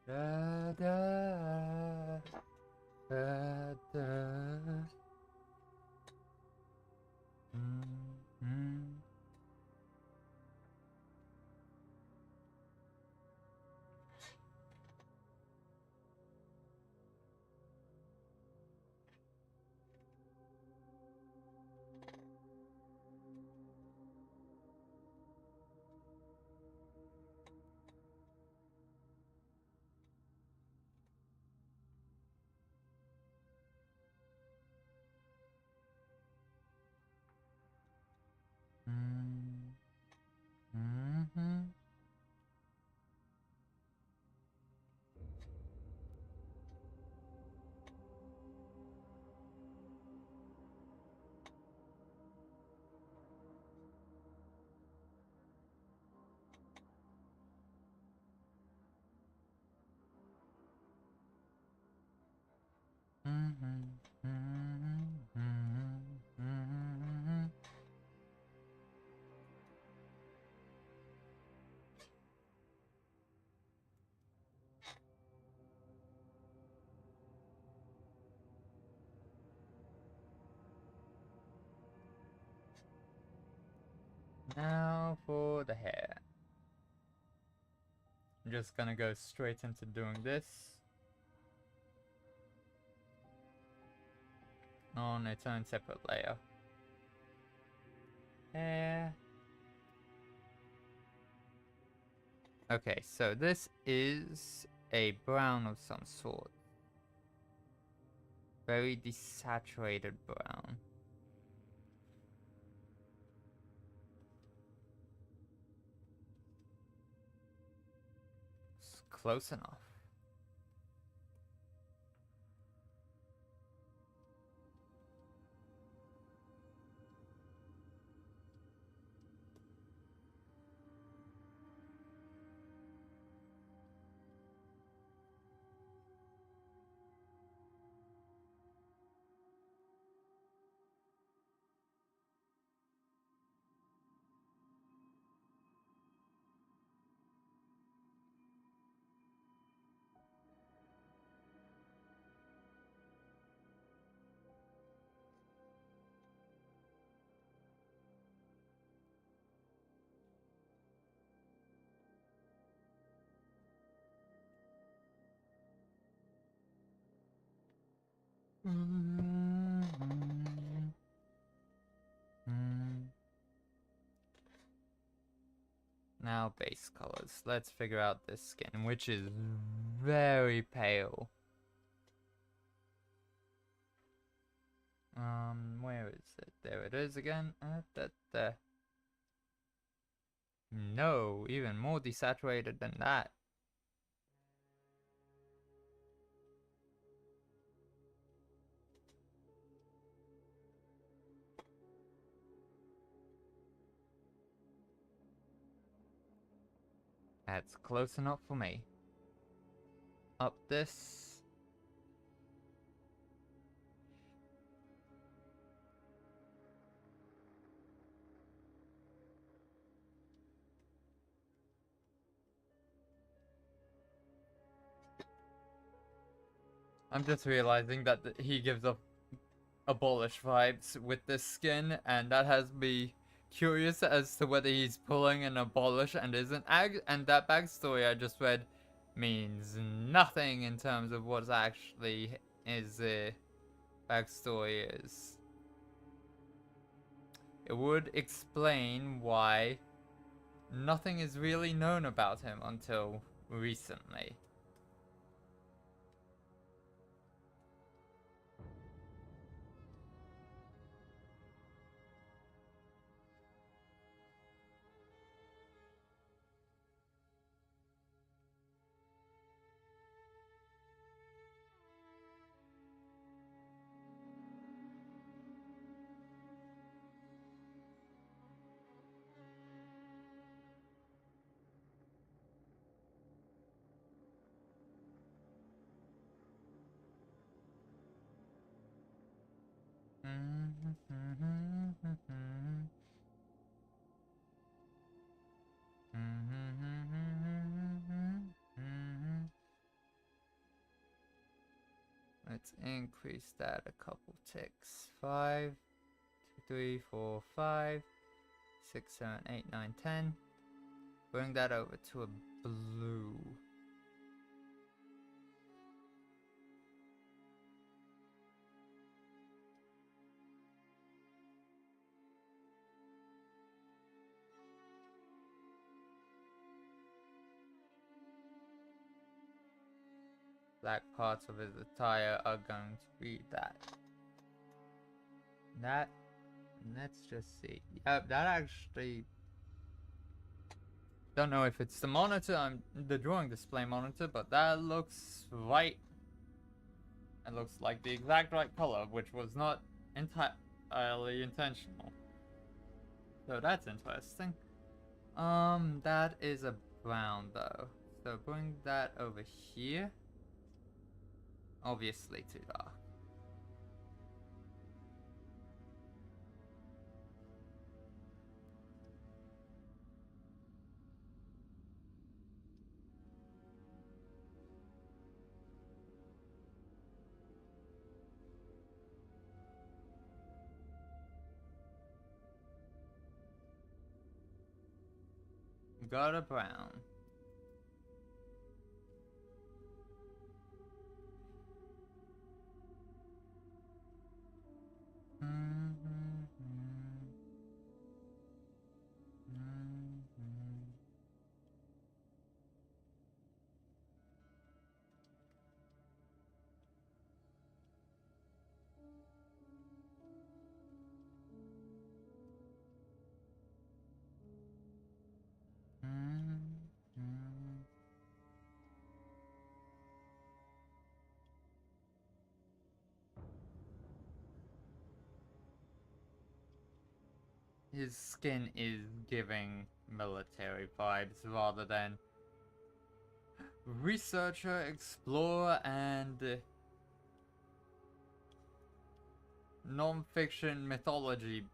Da, da, da, da. Now for the hair. I'm just gonna go straight into doing this on its own separate layer. Hair. Okay, so this is a brown of some sort. Very desaturated brown. It's close enough. Now base colors. Let's figure out this skin, which is very pale. Where is it? There it is again. No, even more desaturated than that. That's close enough for me. Up this. I'm just realizing that he gives off abolish vibes with this skin, and that has me curious as to whether he's pulling an abolish and isn't. And that backstory I just read means nothing in terms of what actually his backstory is. It would explain why nothing is really known about him until recently. Let's increase that a couple ticks. 5, 2, 3, 4, 5, 6, 7, 8, 9, 10. Bring that over to a blue. Black parts of his attire are going to be that. Let's just see. Yep, that actually... Don't know if it's the monitor, the drawing display monitor, but that looks right. It looks like the exact right color, which was not entirely intentional. So that's interesting. That is a brown though. So bring that over here. Obviously too dark. Got a brown. His skin is giving military vibes rather than researcher, explorer, and non-fiction mythology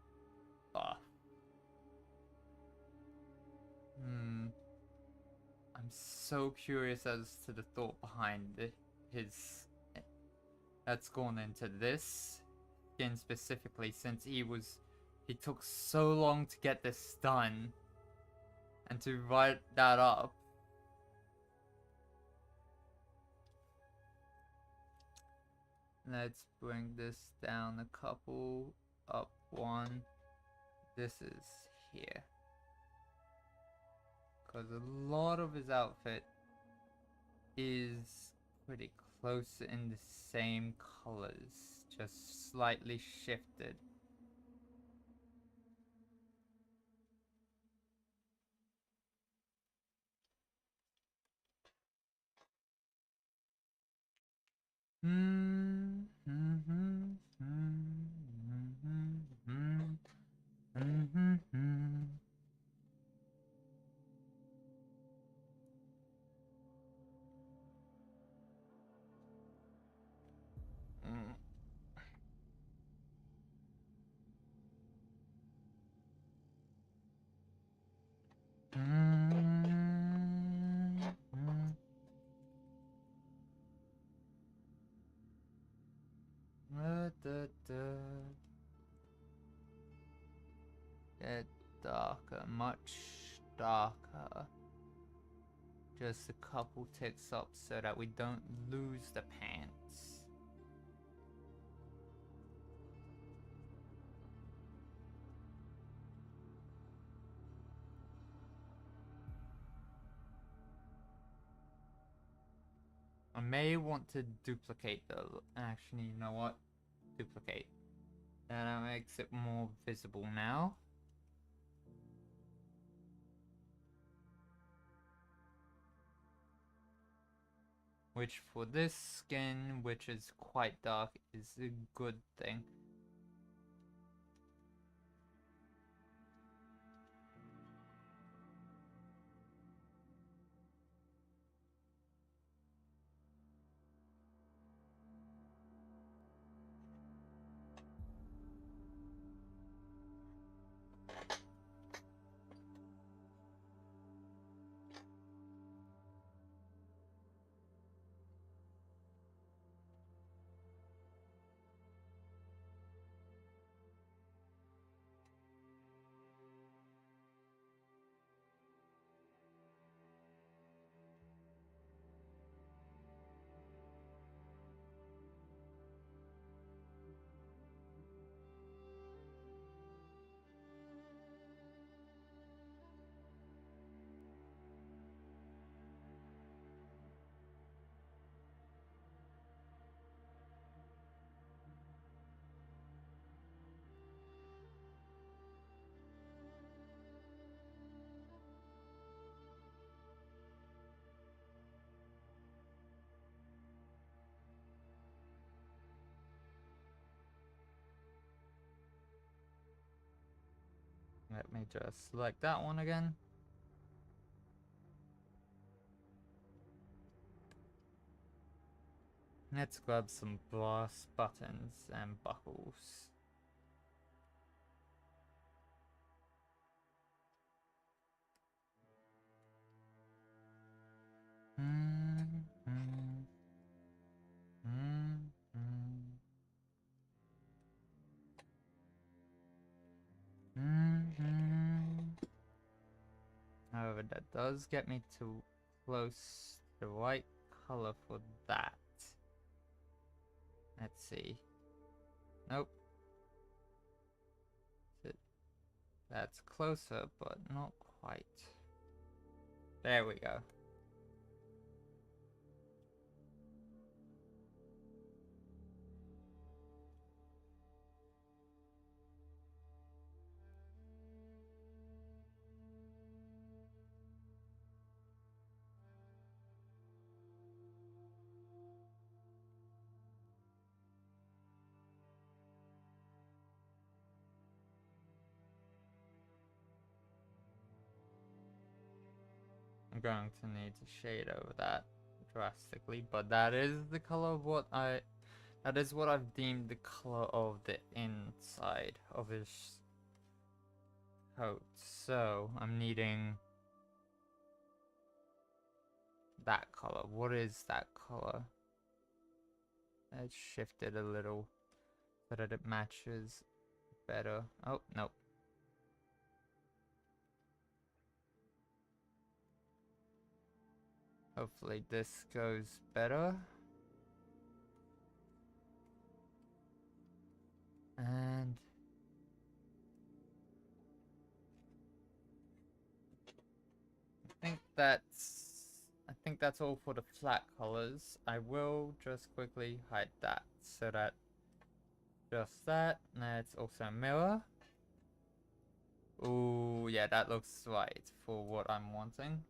buff. I'm so curious as to the thought behind his that's gone into this skin specifically, since he took so long to get this done and to write that up. Let's bring this down a couple, up one. This is here. Because a lot of his outfit is pretty close in the same colors, just slightly shifted. Get darker, much darker. Just a couple ticks up so that we don't lose the pants. I may want to duplicate the... Actually, you know what? Duplicate. That makes it more visible now. Which for this skin, which is quite dark, is a good thing. Let me just select that one again. Let's grab some brass buttons and buckles. However, that does get me to close the right color for that. Let's see. Nope. That's closer, but not quite. There we go. I'm going to need to shade over that drastically, but that is the color of what that is what I've deemed the color of the inside of his coat. So I'm needing that color. What is that color? Let's shift it a little so that it matches better. Oh, nope. Hopefully this goes better. And I think that's all for the flat colors. I will just quickly hide that so that just that. Let's also mirror. Ooh, yeah, that looks right for what I'm wanting.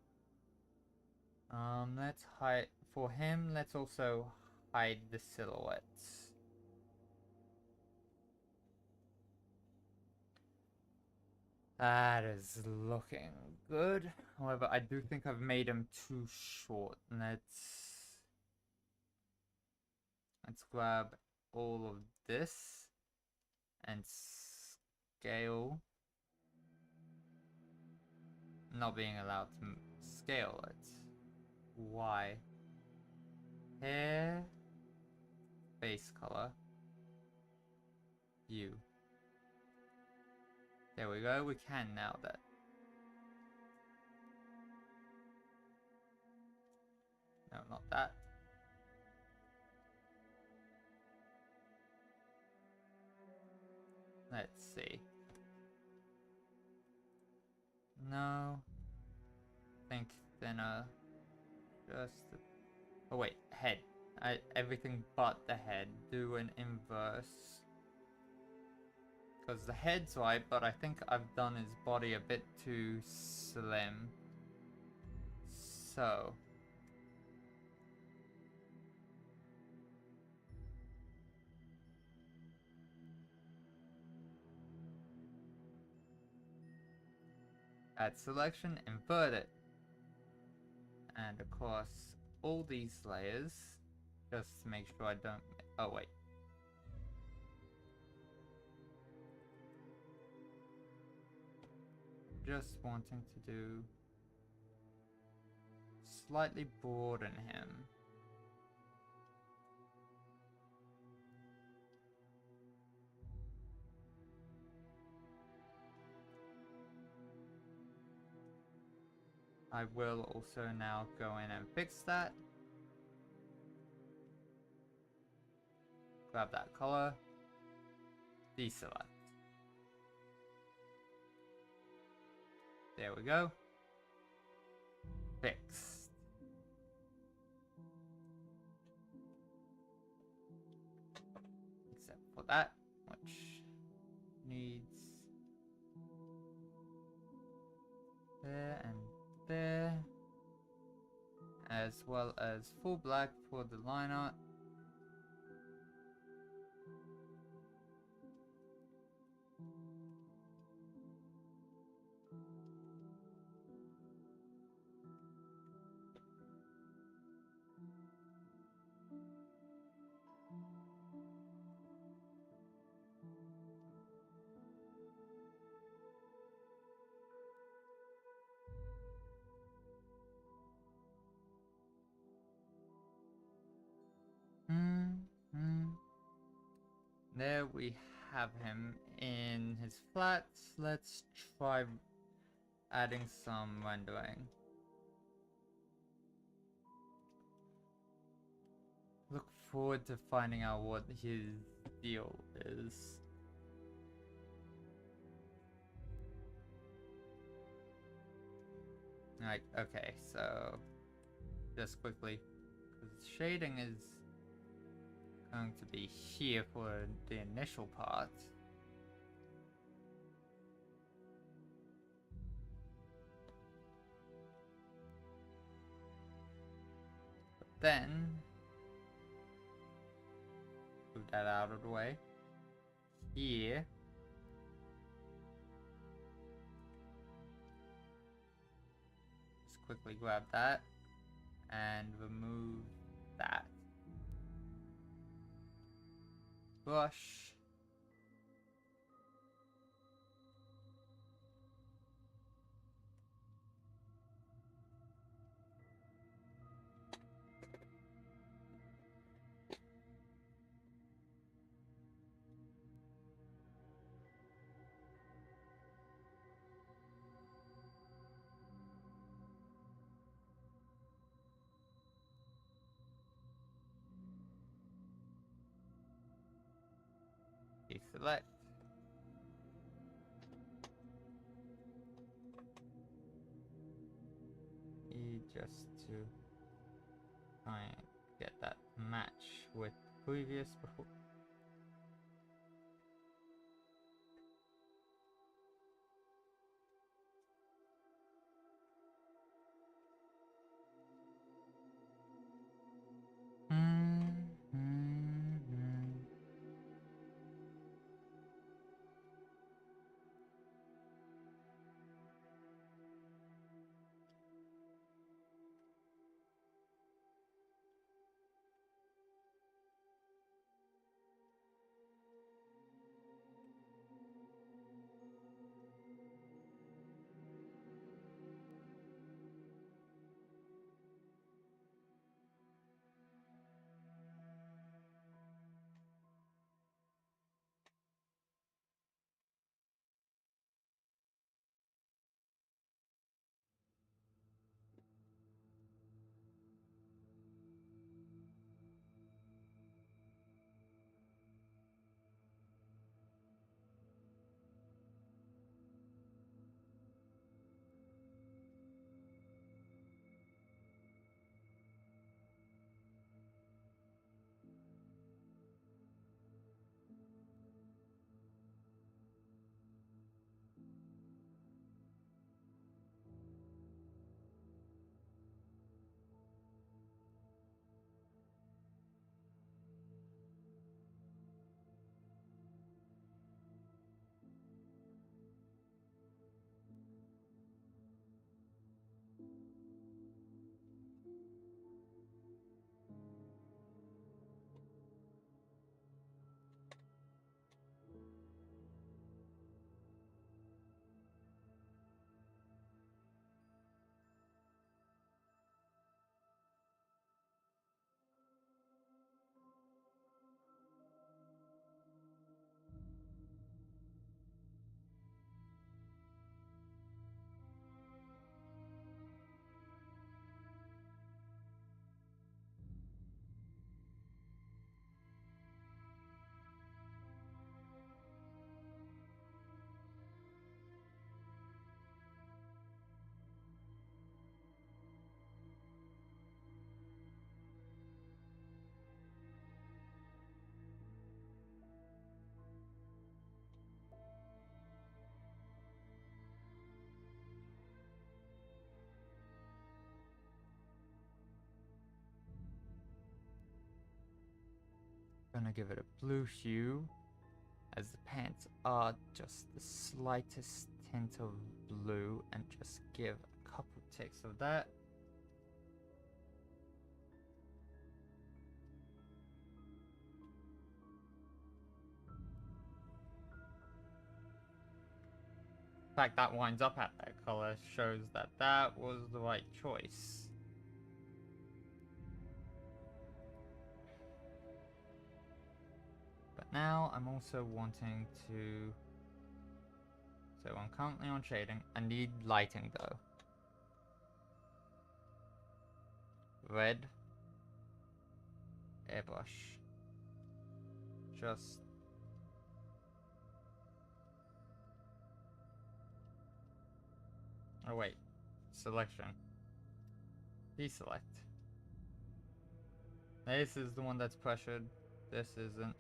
Let's hide for him. Let's also hide the silhouettes. That is looking good. However, I do think I've made him too short. Let's grab all of this and scale. Not being allowed to scale it. Why? Hair, face color, hue. There we go, we can now that. No, not that. Let's see. No. Think thinner. Oh wait, head. Everything but the head. Do an inverse. Because the head's right, but I think I've done his body a bit too slim. So. Add selection, invert it. And across all these layers, just to make sure I don't... Oh wait. Just wanting to do... Slightly broaden him. I will also now go in and fix that. Grab that color. Deselect. There we go. Fixed. Except for that, which needs there and there, as well as full black for the line art. There we have him in his flats. Let's try adding some rendering. Look forward to finding out what his deal is. Like, okay, so just quickly, because shading is going to be here for the initial part. But then, move that out of the way. Here. Just quickly grab that and remove that. Brush. select. E just to try and get that match with previous before. Gonna give it a blue hue, as the pants are just the slightest tint of blue, and just give a couple ticks of that. The fact that winds up at that color shows that that was the right choice. But now I'm also wanting to... So I'm currently on shading. I need lighting though. Red. Airbrush. Just... Oh wait. Selection. Deselect. This is the one that's pressured. This isn't.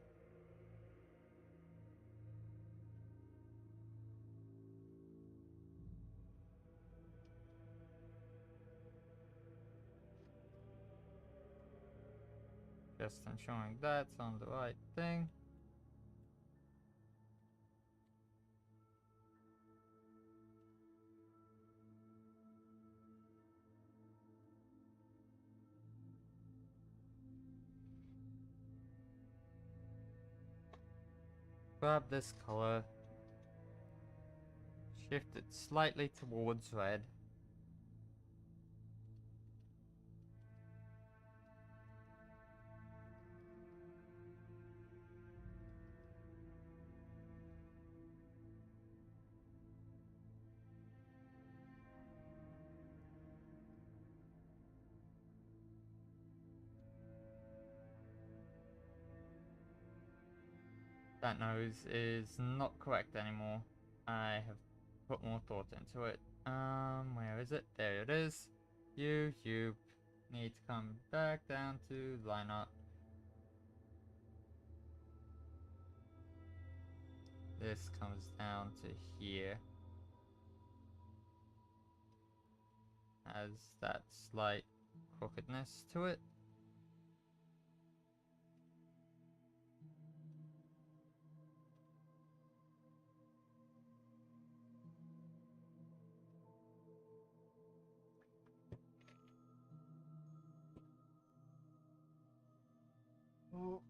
Just ensuring that's on the right thing. Grab this color. Shift it slightly towards red. that nose is not correct anymore. I have put more thought into it. Where is it? There it is. You need to come back down to line up. This comes down to here. Has that slight crookedness to it. Oh.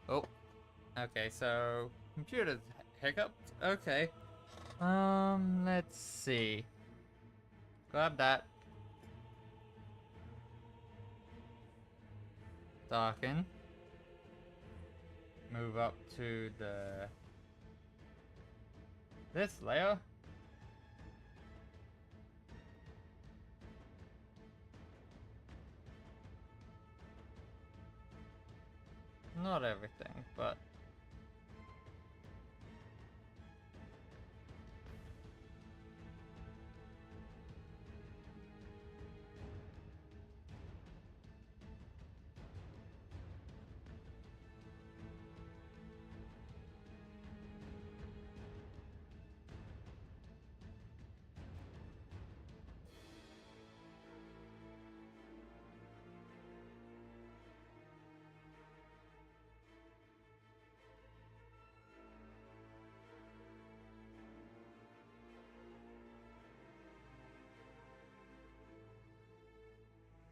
Oh, okay, so computer hiccuped. Okay. Let's see. Grab that. Darken. Move up to this layer. Not everything, but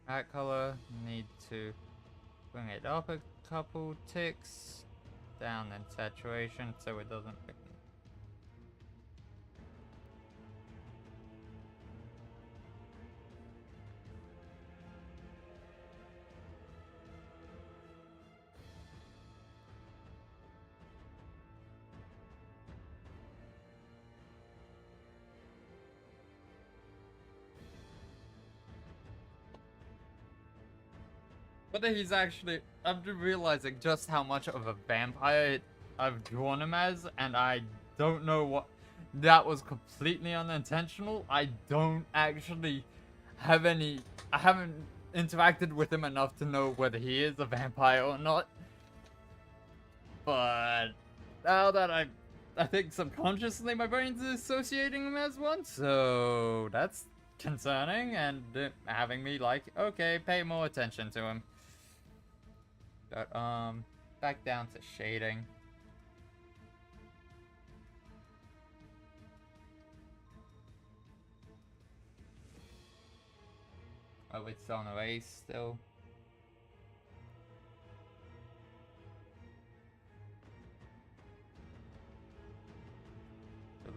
that color, need to bring it up a couple ticks, down in saturation so it doesn't pick. But he's actually, I'm realizing just how much of a vampire I've drawn him as, and I don't know what, that was completely unintentional. I don't actually have any, I haven't interacted with him enough to know whether he is a vampire or not. But now that I think subconsciously my brain's associating him as one, so that's concerning and having me like, okay, pay more attention to him. But, back down to shading. Oh, it's on a race still.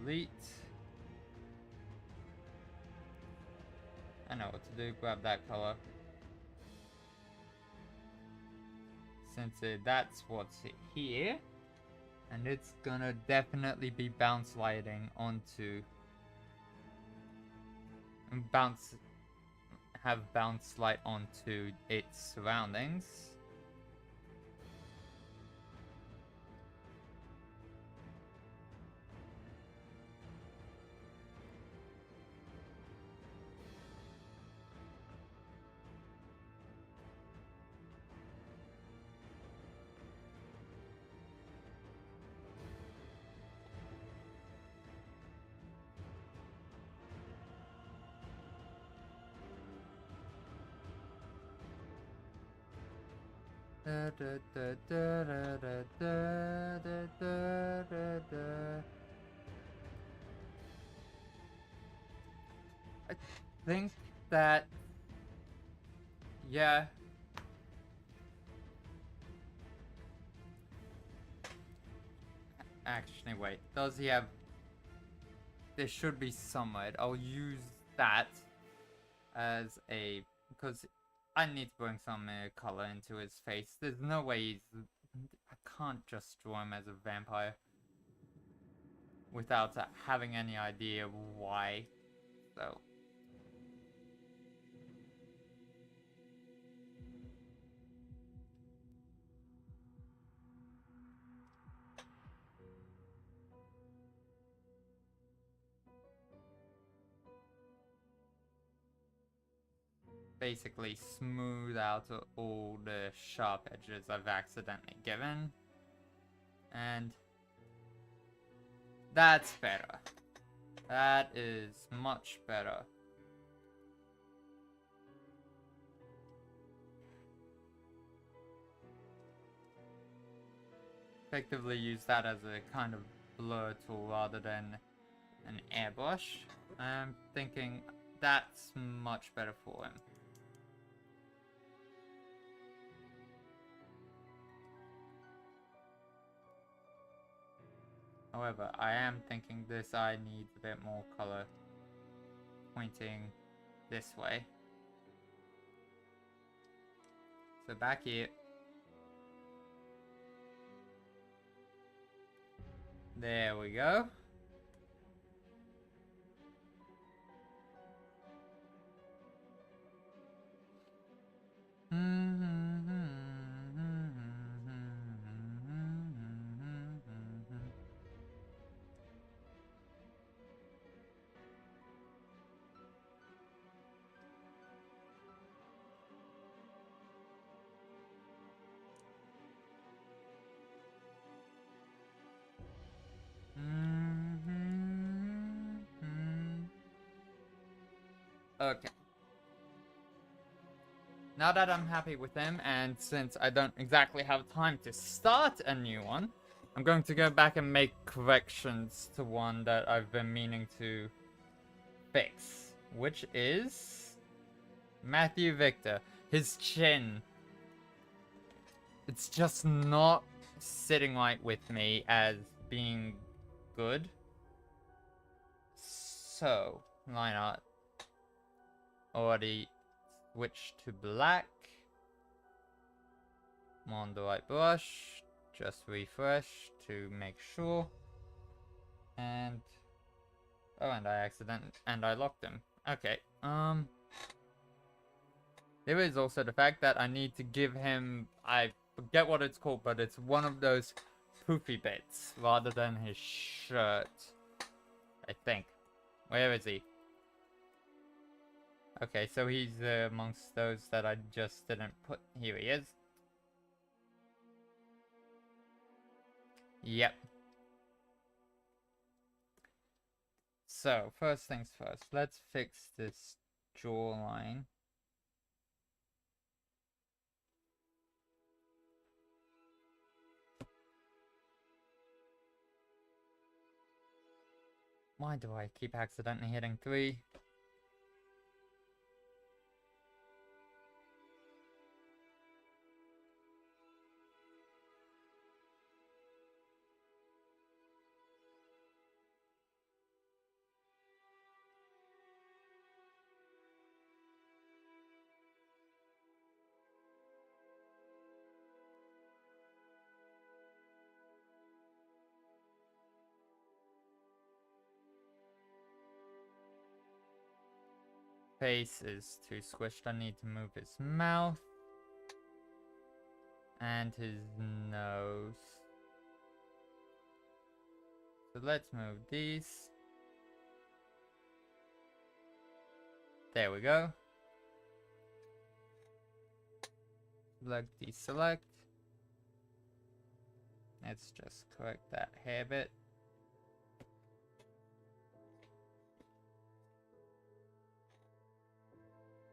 Delete. I know what to do. Grab that color. Since that's what's here. And it's gonna definitely be bounce lighting onto... have bounce light onto its surroundings. Da, da, da, da, da, da, da, da, da, da. I think that, yeah. Actually, wait. Does he have... There should be some light. I'll use that as a... Because I need to bring some color into his face. There's no way he's... I can't just draw him as a vampire without having any idea why. So... basically smooth out all the sharp edges I've accidentally given. And that's better. That is much better. Effectively use that as a kind of blur tool rather than an airbrush. I'm thinking that's much better for him. However, I am thinking this eye needs a bit more color pointing this way. So back here. There we go. Okay. Now that I'm happy with them, and since I don't exactly have time to start a new one, I'm going to go back and make corrections to one that I've been meaning to fix, which is Matthew Victor. His chin. It's just not sitting right with me as being good. So, line art. Already switched to black. I'm on the right brush. Just refresh to make sure. And oh, and I locked him. Okay. There is also the fact that I need to give him, I forget what it's called, but it's one of those poofy bits rather than his shirt. I think. Where is he? Okay, so he's amongst those that I just didn't put. Here he is. Yep. So, first things first. Let's fix this jawline. Why do I keep accidentally hitting 3? face is too squished. I need to move his mouth. And his nose. So let's move these. There we go. Select, deselect. Let's just correct that hair bit.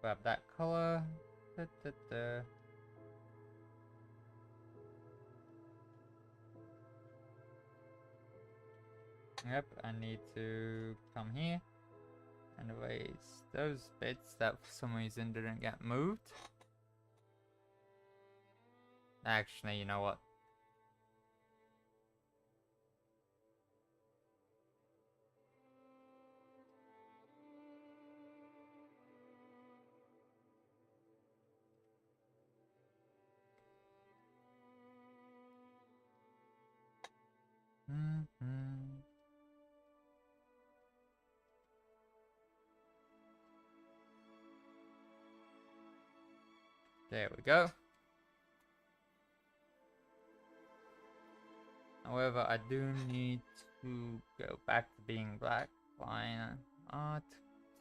Grab that color. Da, da, da. Yep, I need to come here and erase those bits that for some reason didn't get moved. Actually, you know what? There we go. However, I do need to go back to being black line art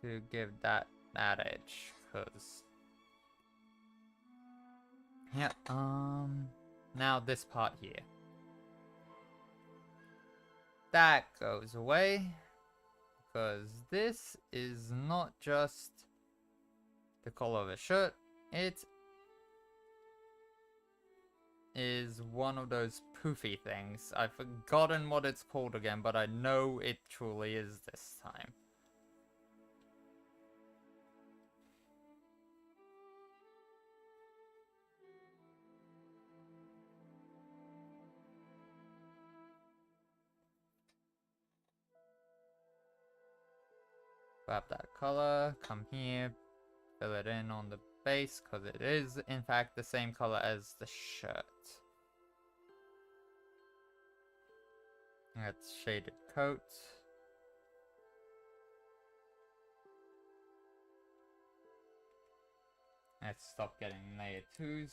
to give that edge, cause yeah. Now this part here, that goes away, because this is not just the color of a shirt. It is one of those poofy things. I've forgotten what it's called again, but I know it truly is this time. Grab that color, come here, fill it in on the base, because it is in fact the same color as the shirt. That's shaded coat. Let's stop getting layer 2s.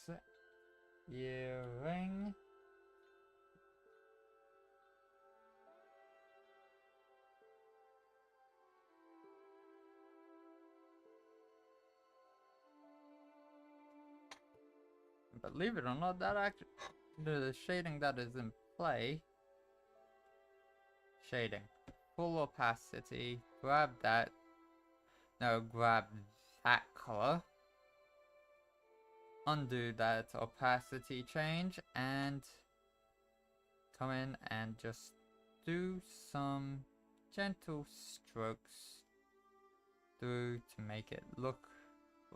Earring. Believe it or not, that actually, the shading that is in play, shading, full opacity, grab that, no, grab that color, undo that opacity change, and come in and just do some gentle strokes through to make it look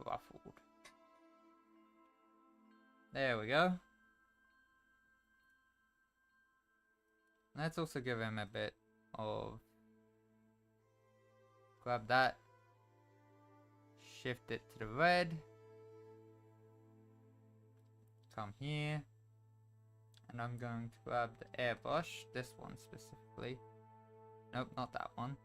ruffled. There we go. Let's also give him a bit of, grab that, shift it to the red, come here, and I'm going to grab the airbrush, this one specifically, nope, not that one.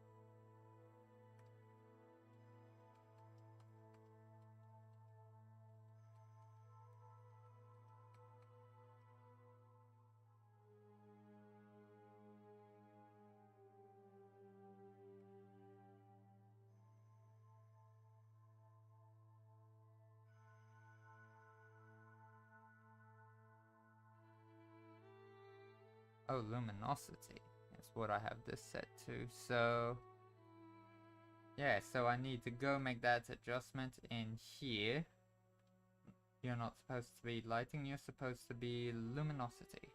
Oh, luminosity is what I have this set to. So, yeah, so I need to go make that adjustment in here. You're not supposed to be lighting, you're supposed to be luminosity.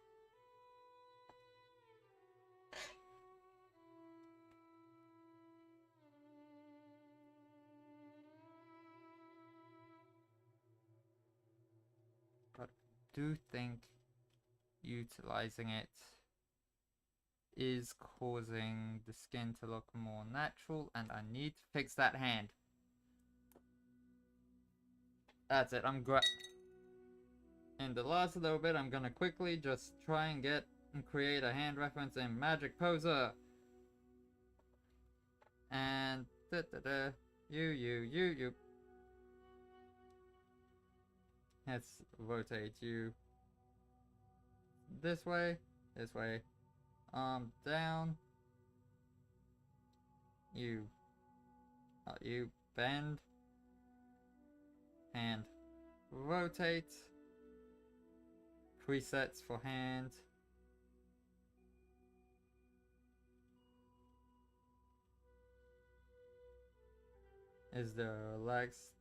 But I do think utilizing it is causing the skin to look more natural, and I need to fix that hand. That's it, in the last little bit, I'm gonna quickly just try and get and create a hand reference in Magic Poser. And You. Let's rotate you this way. Arm down. You bend. Hand. Rotate. Presets for hand. Is there a relax?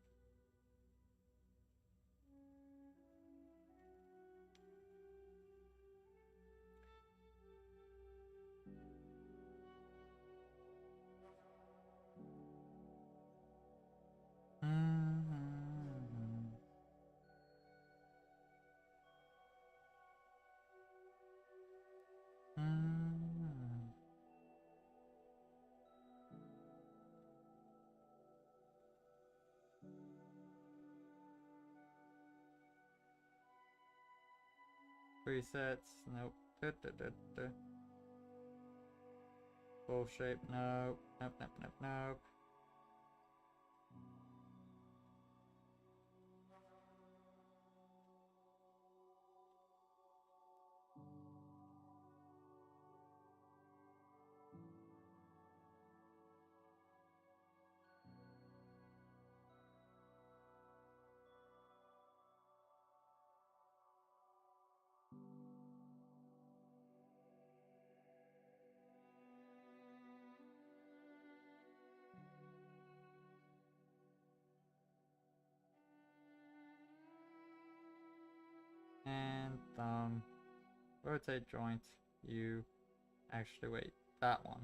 Presets, nope. Full shape, nope. Nope. And thumb. Rotate joint. You. Actually, wait. That one.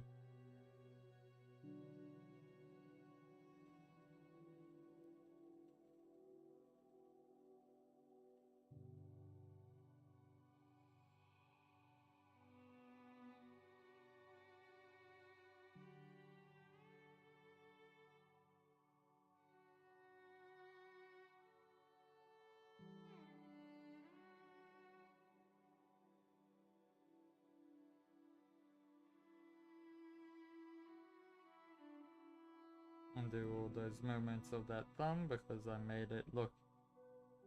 Undo all those movements of that thumb because I made it look.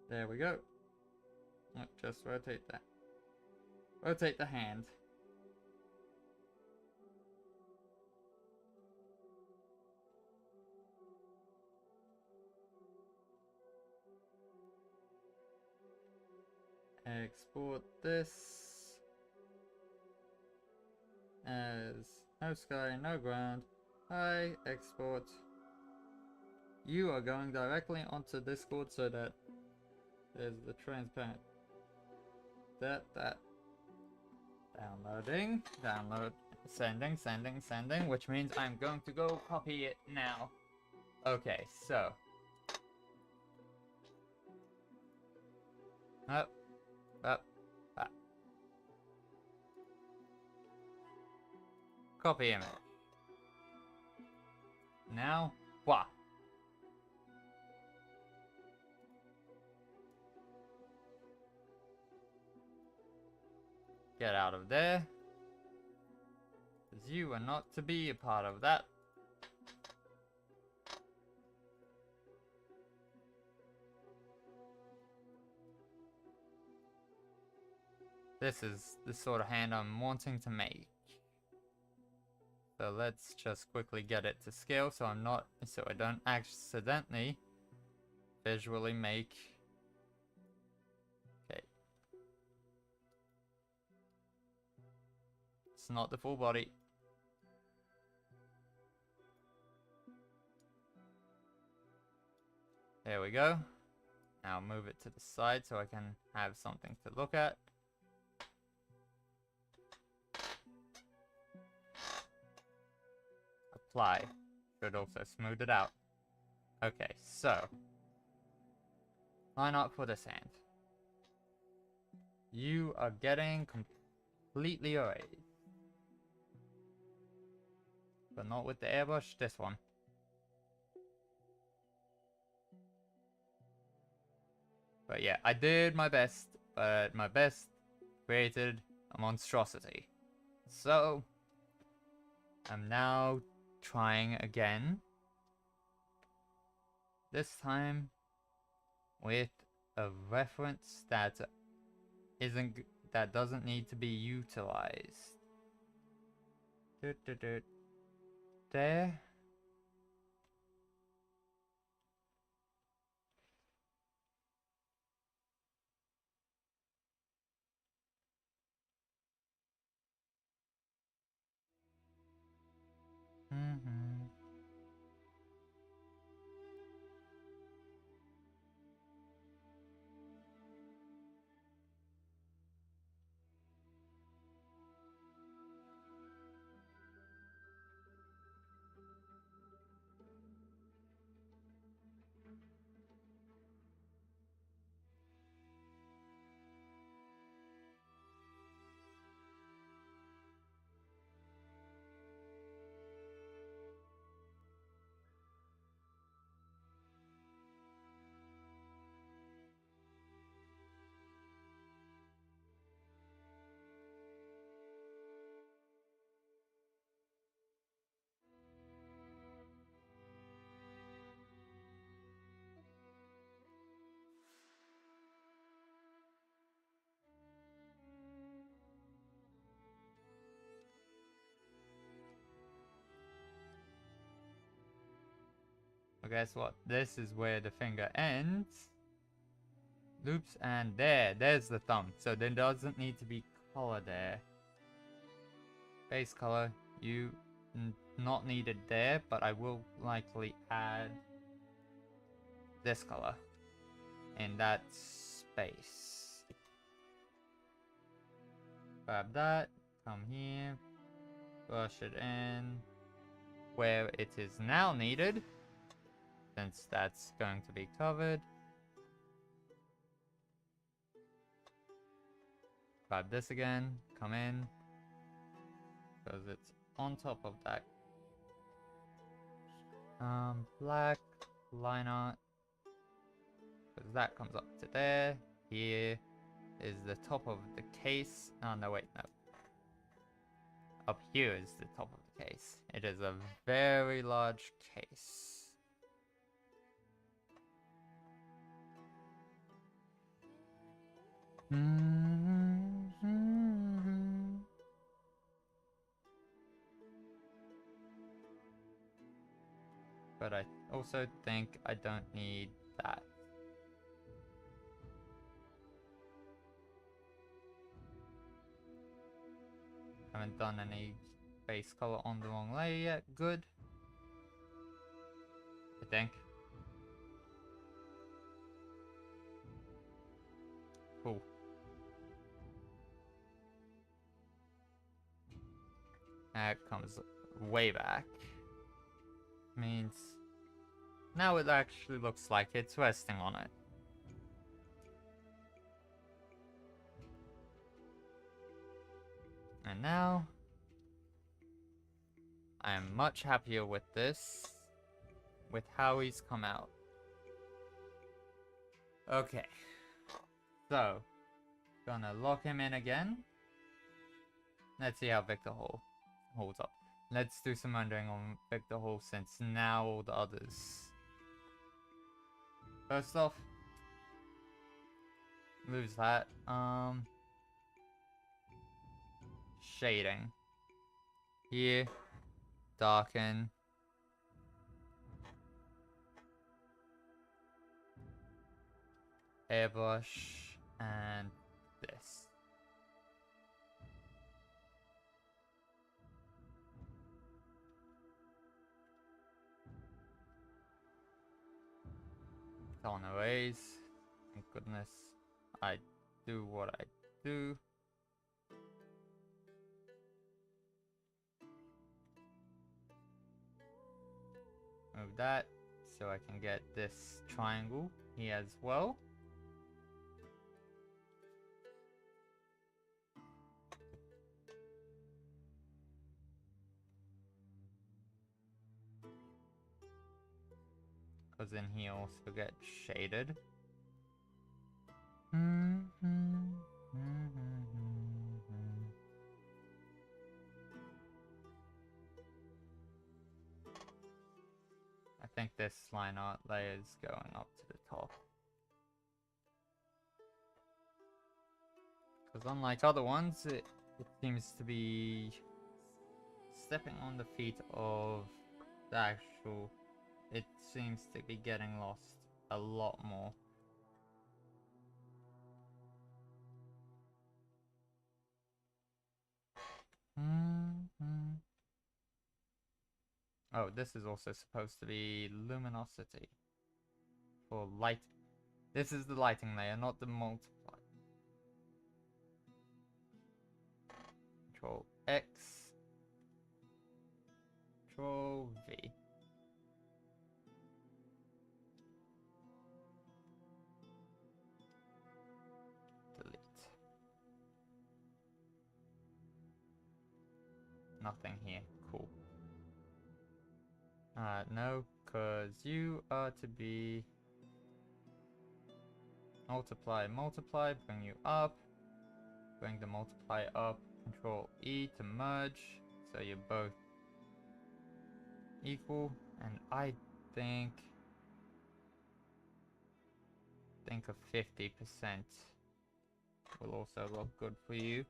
There we go. Just rotate that. Rotate the hand. Export this as no sky, no ground. Hi, export. You are going directly onto Discord so that there's the transparent. That. Downloading. Download. Sending, which means I'm going to go copy it now. Okay, so. Up. Copy image. Now, what? Get out of there. Because you are not to be a part of that. This is the sort of hand I'm wanting to make. So let's just quickly get it to scale so I don't accidentally visually make. Okay. It's not the full body. There we go. Now move it to the side so I can have something to look at. Apply. Should also smooth it out. Okay, so. Line up for this hand. You are getting completely erased. But not with the airbrush, this one. But yeah, I did my best, but my best created a monstrosity. So, I'm now trying again This time with a reference that doesn't need to be utilized. There. Well, guess what? This is where the finger ends. Loops, and there's the thumb. So there doesn't need to be color there. Base color, not needed there, but I will likely add this color in that space. Grab that, come here, brush it in where it is now needed, since that's going to be covered. Grab this again, come in, because it's on top of that. Black line art, because that comes up to there. Here is the top of the case. Oh no, wait, no. Up here is the top of the case. It is a very large case. But I also think I don't need that. Haven't done any base color on the wrong layer yet. Good. I think. Cool. That comes way back. Means now it actually looks like it's resting on it. And now I am much happier with this, with how he's come out. Okay, so gonna lock him in again. Let's see how Victor Hall holds up. Let's do some rendering on Victor Hall, since now all the others. First off, lose that. Shading. Here, darken. Airbrush, and this. Tone erase. Thank goodness I do what I do. Move that so I can get this triangle here as well. Because in here also get shaded. I think this line art layer is going up to the top. Because unlike other ones, it seems to be stepping on the feet of the actual... It seems to be getting lost a lot more. Oh, this is also supposed to be luminosity for light. This is the lighting layer, not the multiply. Control X. Control V. Delete. Nothing here. Cool. No, because you are to be multiply, bring you up, bring the multiply up, Control E to merge, so you're both equal, and I think a 50% will also look good for you.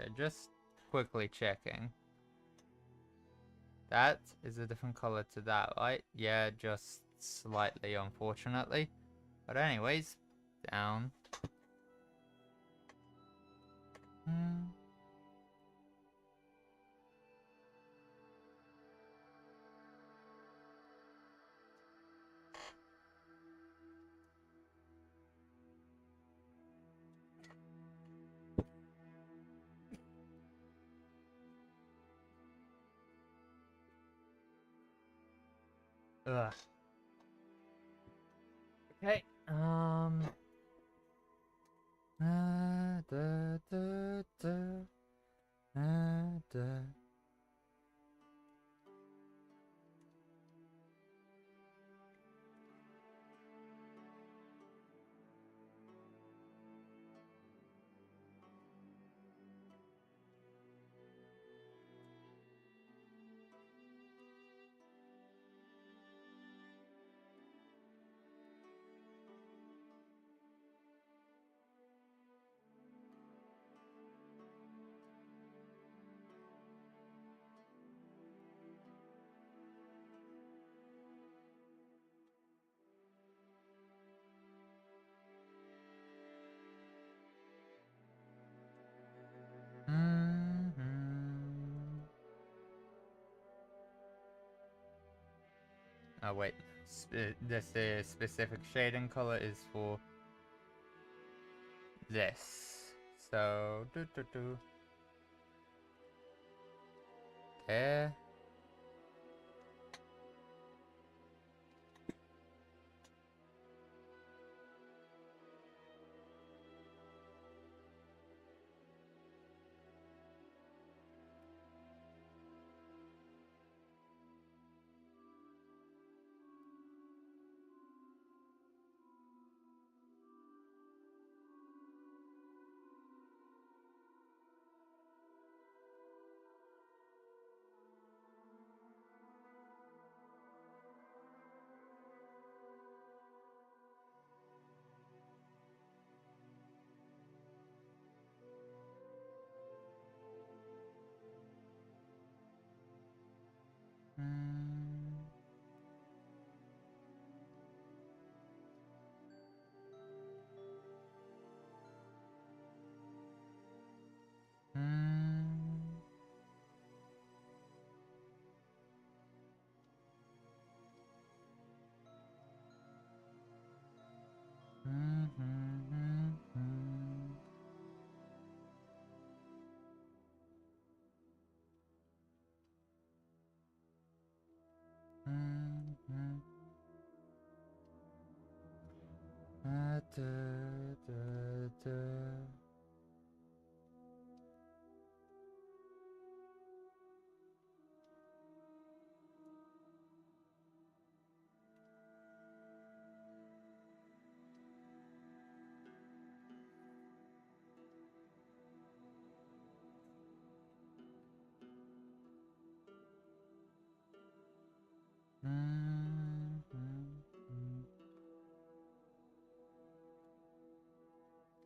Okay, just quickly checking. That is a different color to that, right? Yeah, just slightly, unfortunately. But anyways, down. Ugh. Okay, Oh wait, this specific shading color is for this. So there.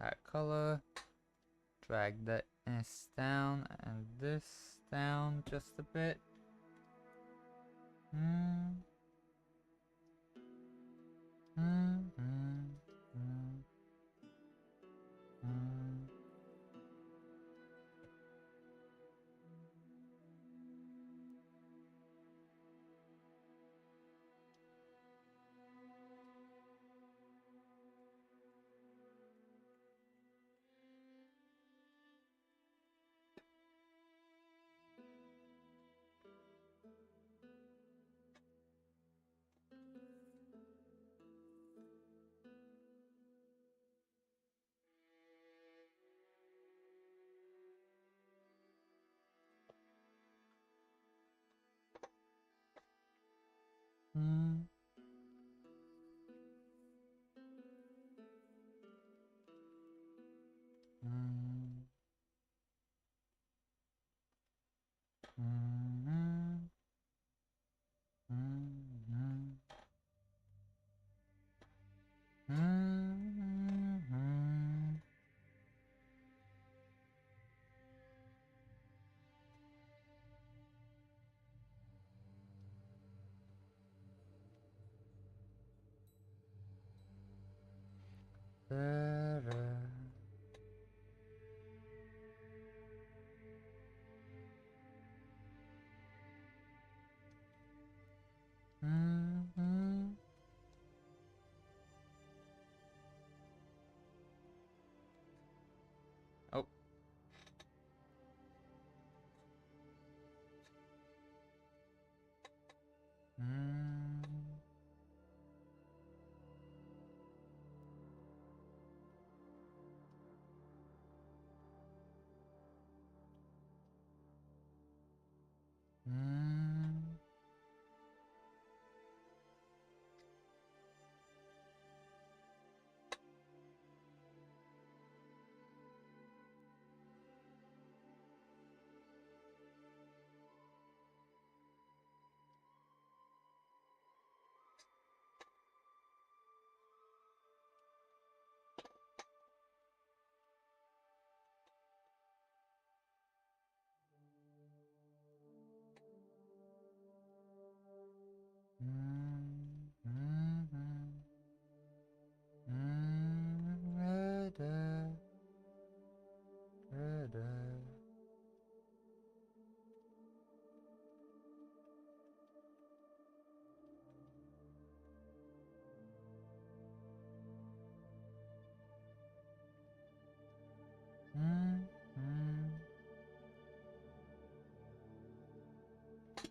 that color. Drag this down and this down just a bit. Oh.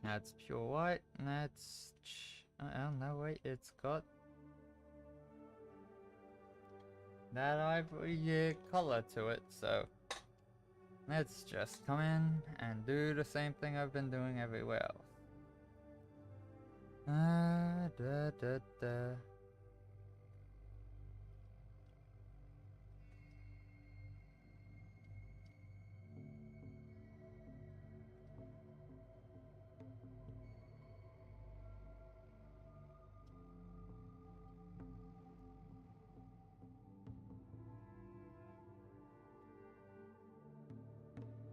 That's pure white. That's... oh no, wait, it's got that ivory color to it, so let's just come in and do the same thing I've been doing everywhere else.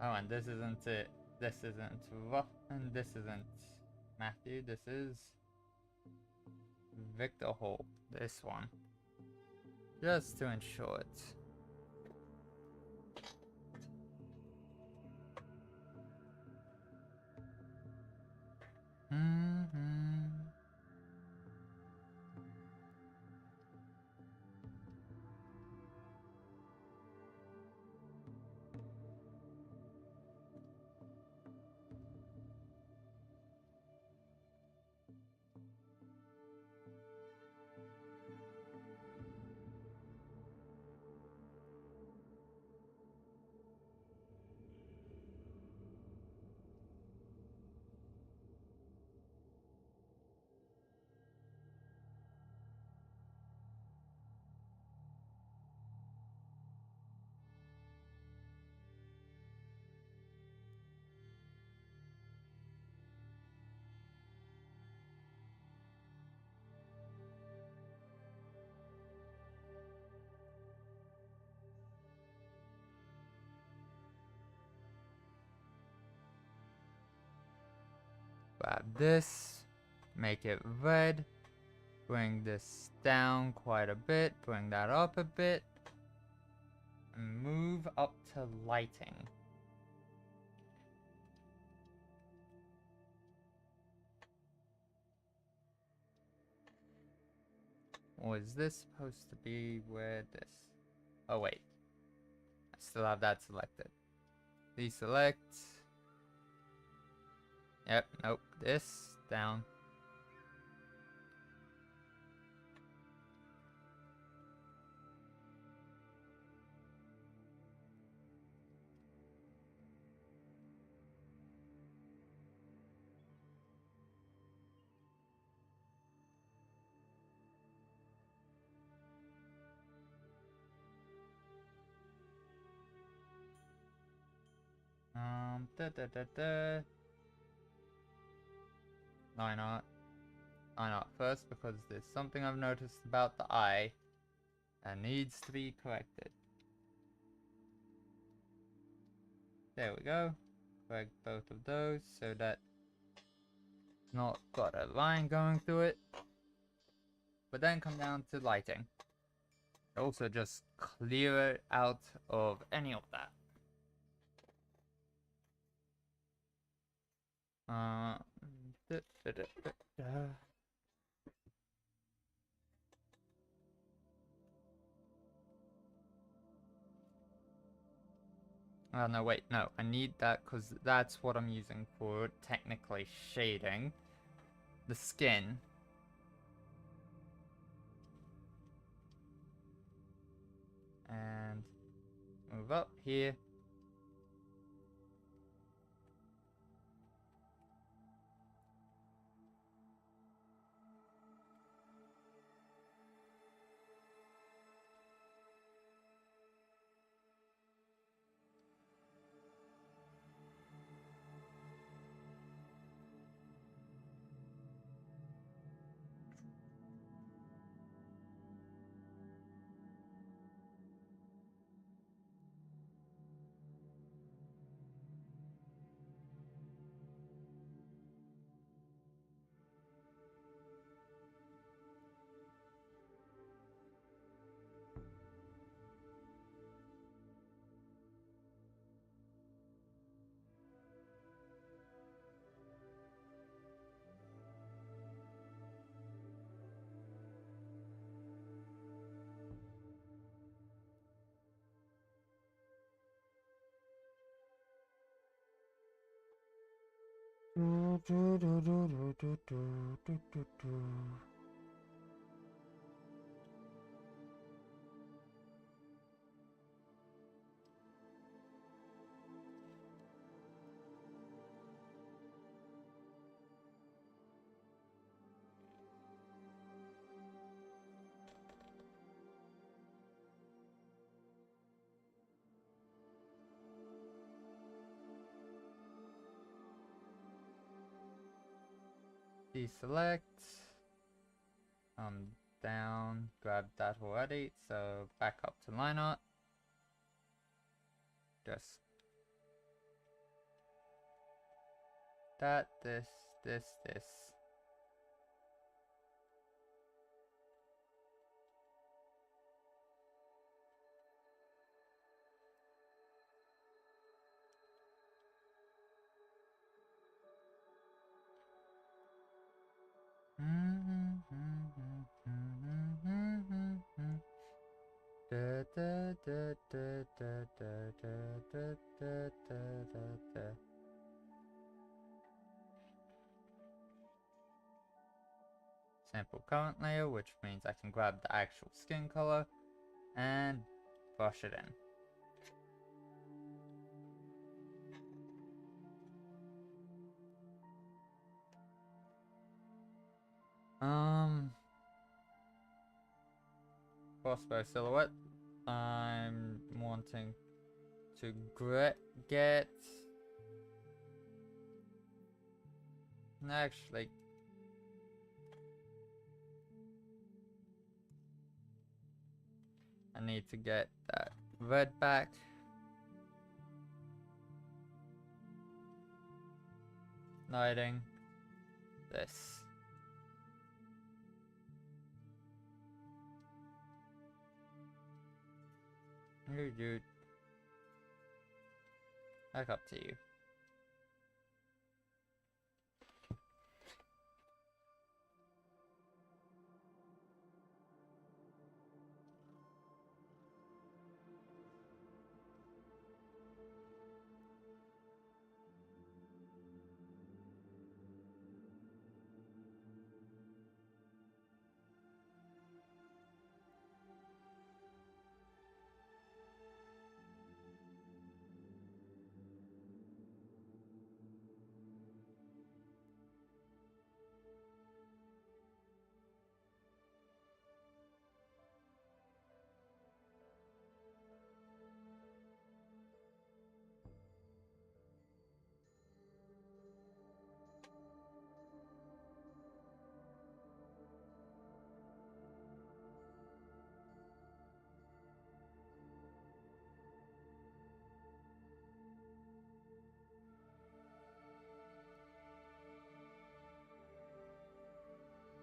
Oh, and this isn't it. This isn't Ruff, and this isn't Matthew. This is Victor Hall. This one. Just to ensure it. Grab this, make it red, bring this down quite a bit, bring that up a bit, and move up to lighting. Or is this supposed to be where this? Oh wait, I still have that selected. Deselect. Yep, nope, this, down. Line art. Line art first because there's something I've noticed about the eye that needs to be corrected. There we go. Correct both of those so that it's not got a line going through it. But then come down to lighting. Also just clear it out of any of that. Oh no, wait, no, I need that because that's what I'm using for technically shading the skin. And move up here. Deselect. Down. Grab that already. So back up to line art. Just that, this. Sample current layer, which means I can grab the actual skin color and brush it in. Crossbow silhouette. I'm wanting to get... Actually... I need to get that red back. Lighting. this. Dude. Back up to you.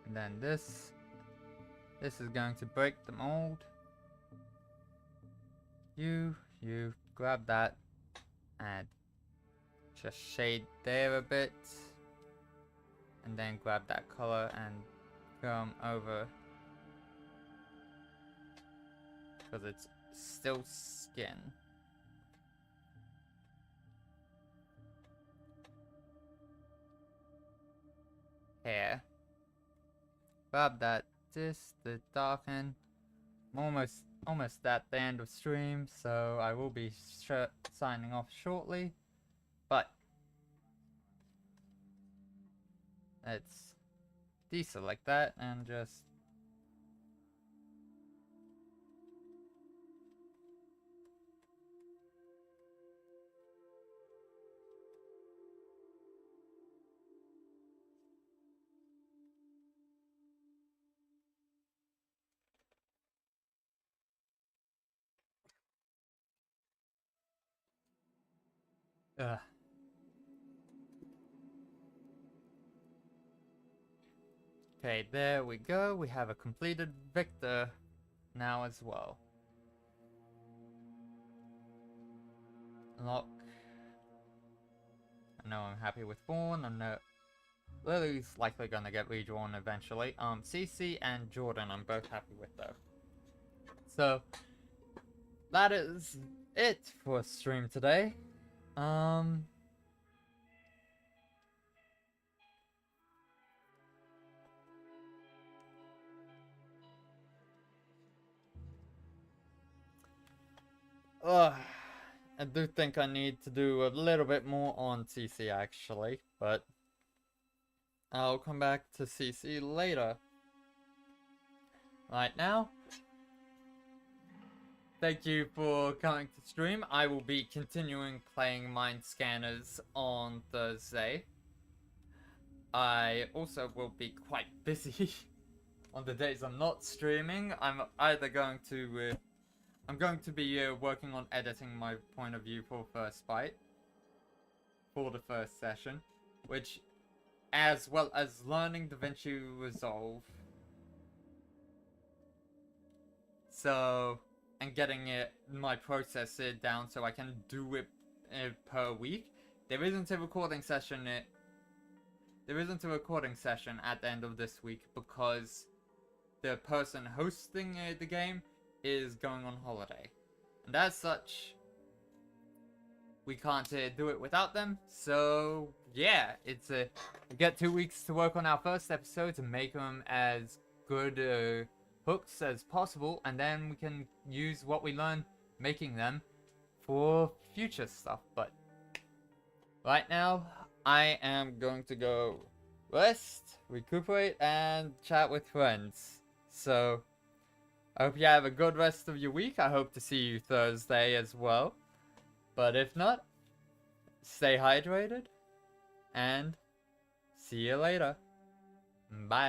And then this is going to break the mold. You grab that and just shade there a bit. And then grab that color and come over. Because it's still skin. Hair. Grab that, just to darken. I'm almost at the end of stream, so I will be signing off shortly. But let's deselect that and just Okay, there we go. We have a completed Victor now as well. Lock. I know I'm happy with Fawn. I know Lily's likely gonna get redrawn eventually. Cece and Jordan I'm both happy with though. So that is it for stream today. I do think I need to do a little bit more on CC actually, but I'll come back to CC later. Right now, thank you for coming to stream. I will be continuing playing Mind Scanners on Thursday. I also will be quite busy on the days I'm not streaming. I'm either going to I'm going to be working on editing my point of view for First Bite for the first session, which, as well as learning DaVinci Resolve. So, and getting my processor down so I can do it per week. There isn't a recording session. There isn't a recording session at the end of this week because the person hosting the game is going on holiday, and as such we can't do it without them. So yeah, it's we get 2 weeks to work on our first episode to make them as good hooks as possible, and then we can use what we learn making them for future stuff. But right now I am going to go rest, recuperate, and chat with friends. So I hope you have a good rest of your week. I hope to see you Thursday as well. But if not, stay hydrated, and see you later. Bye.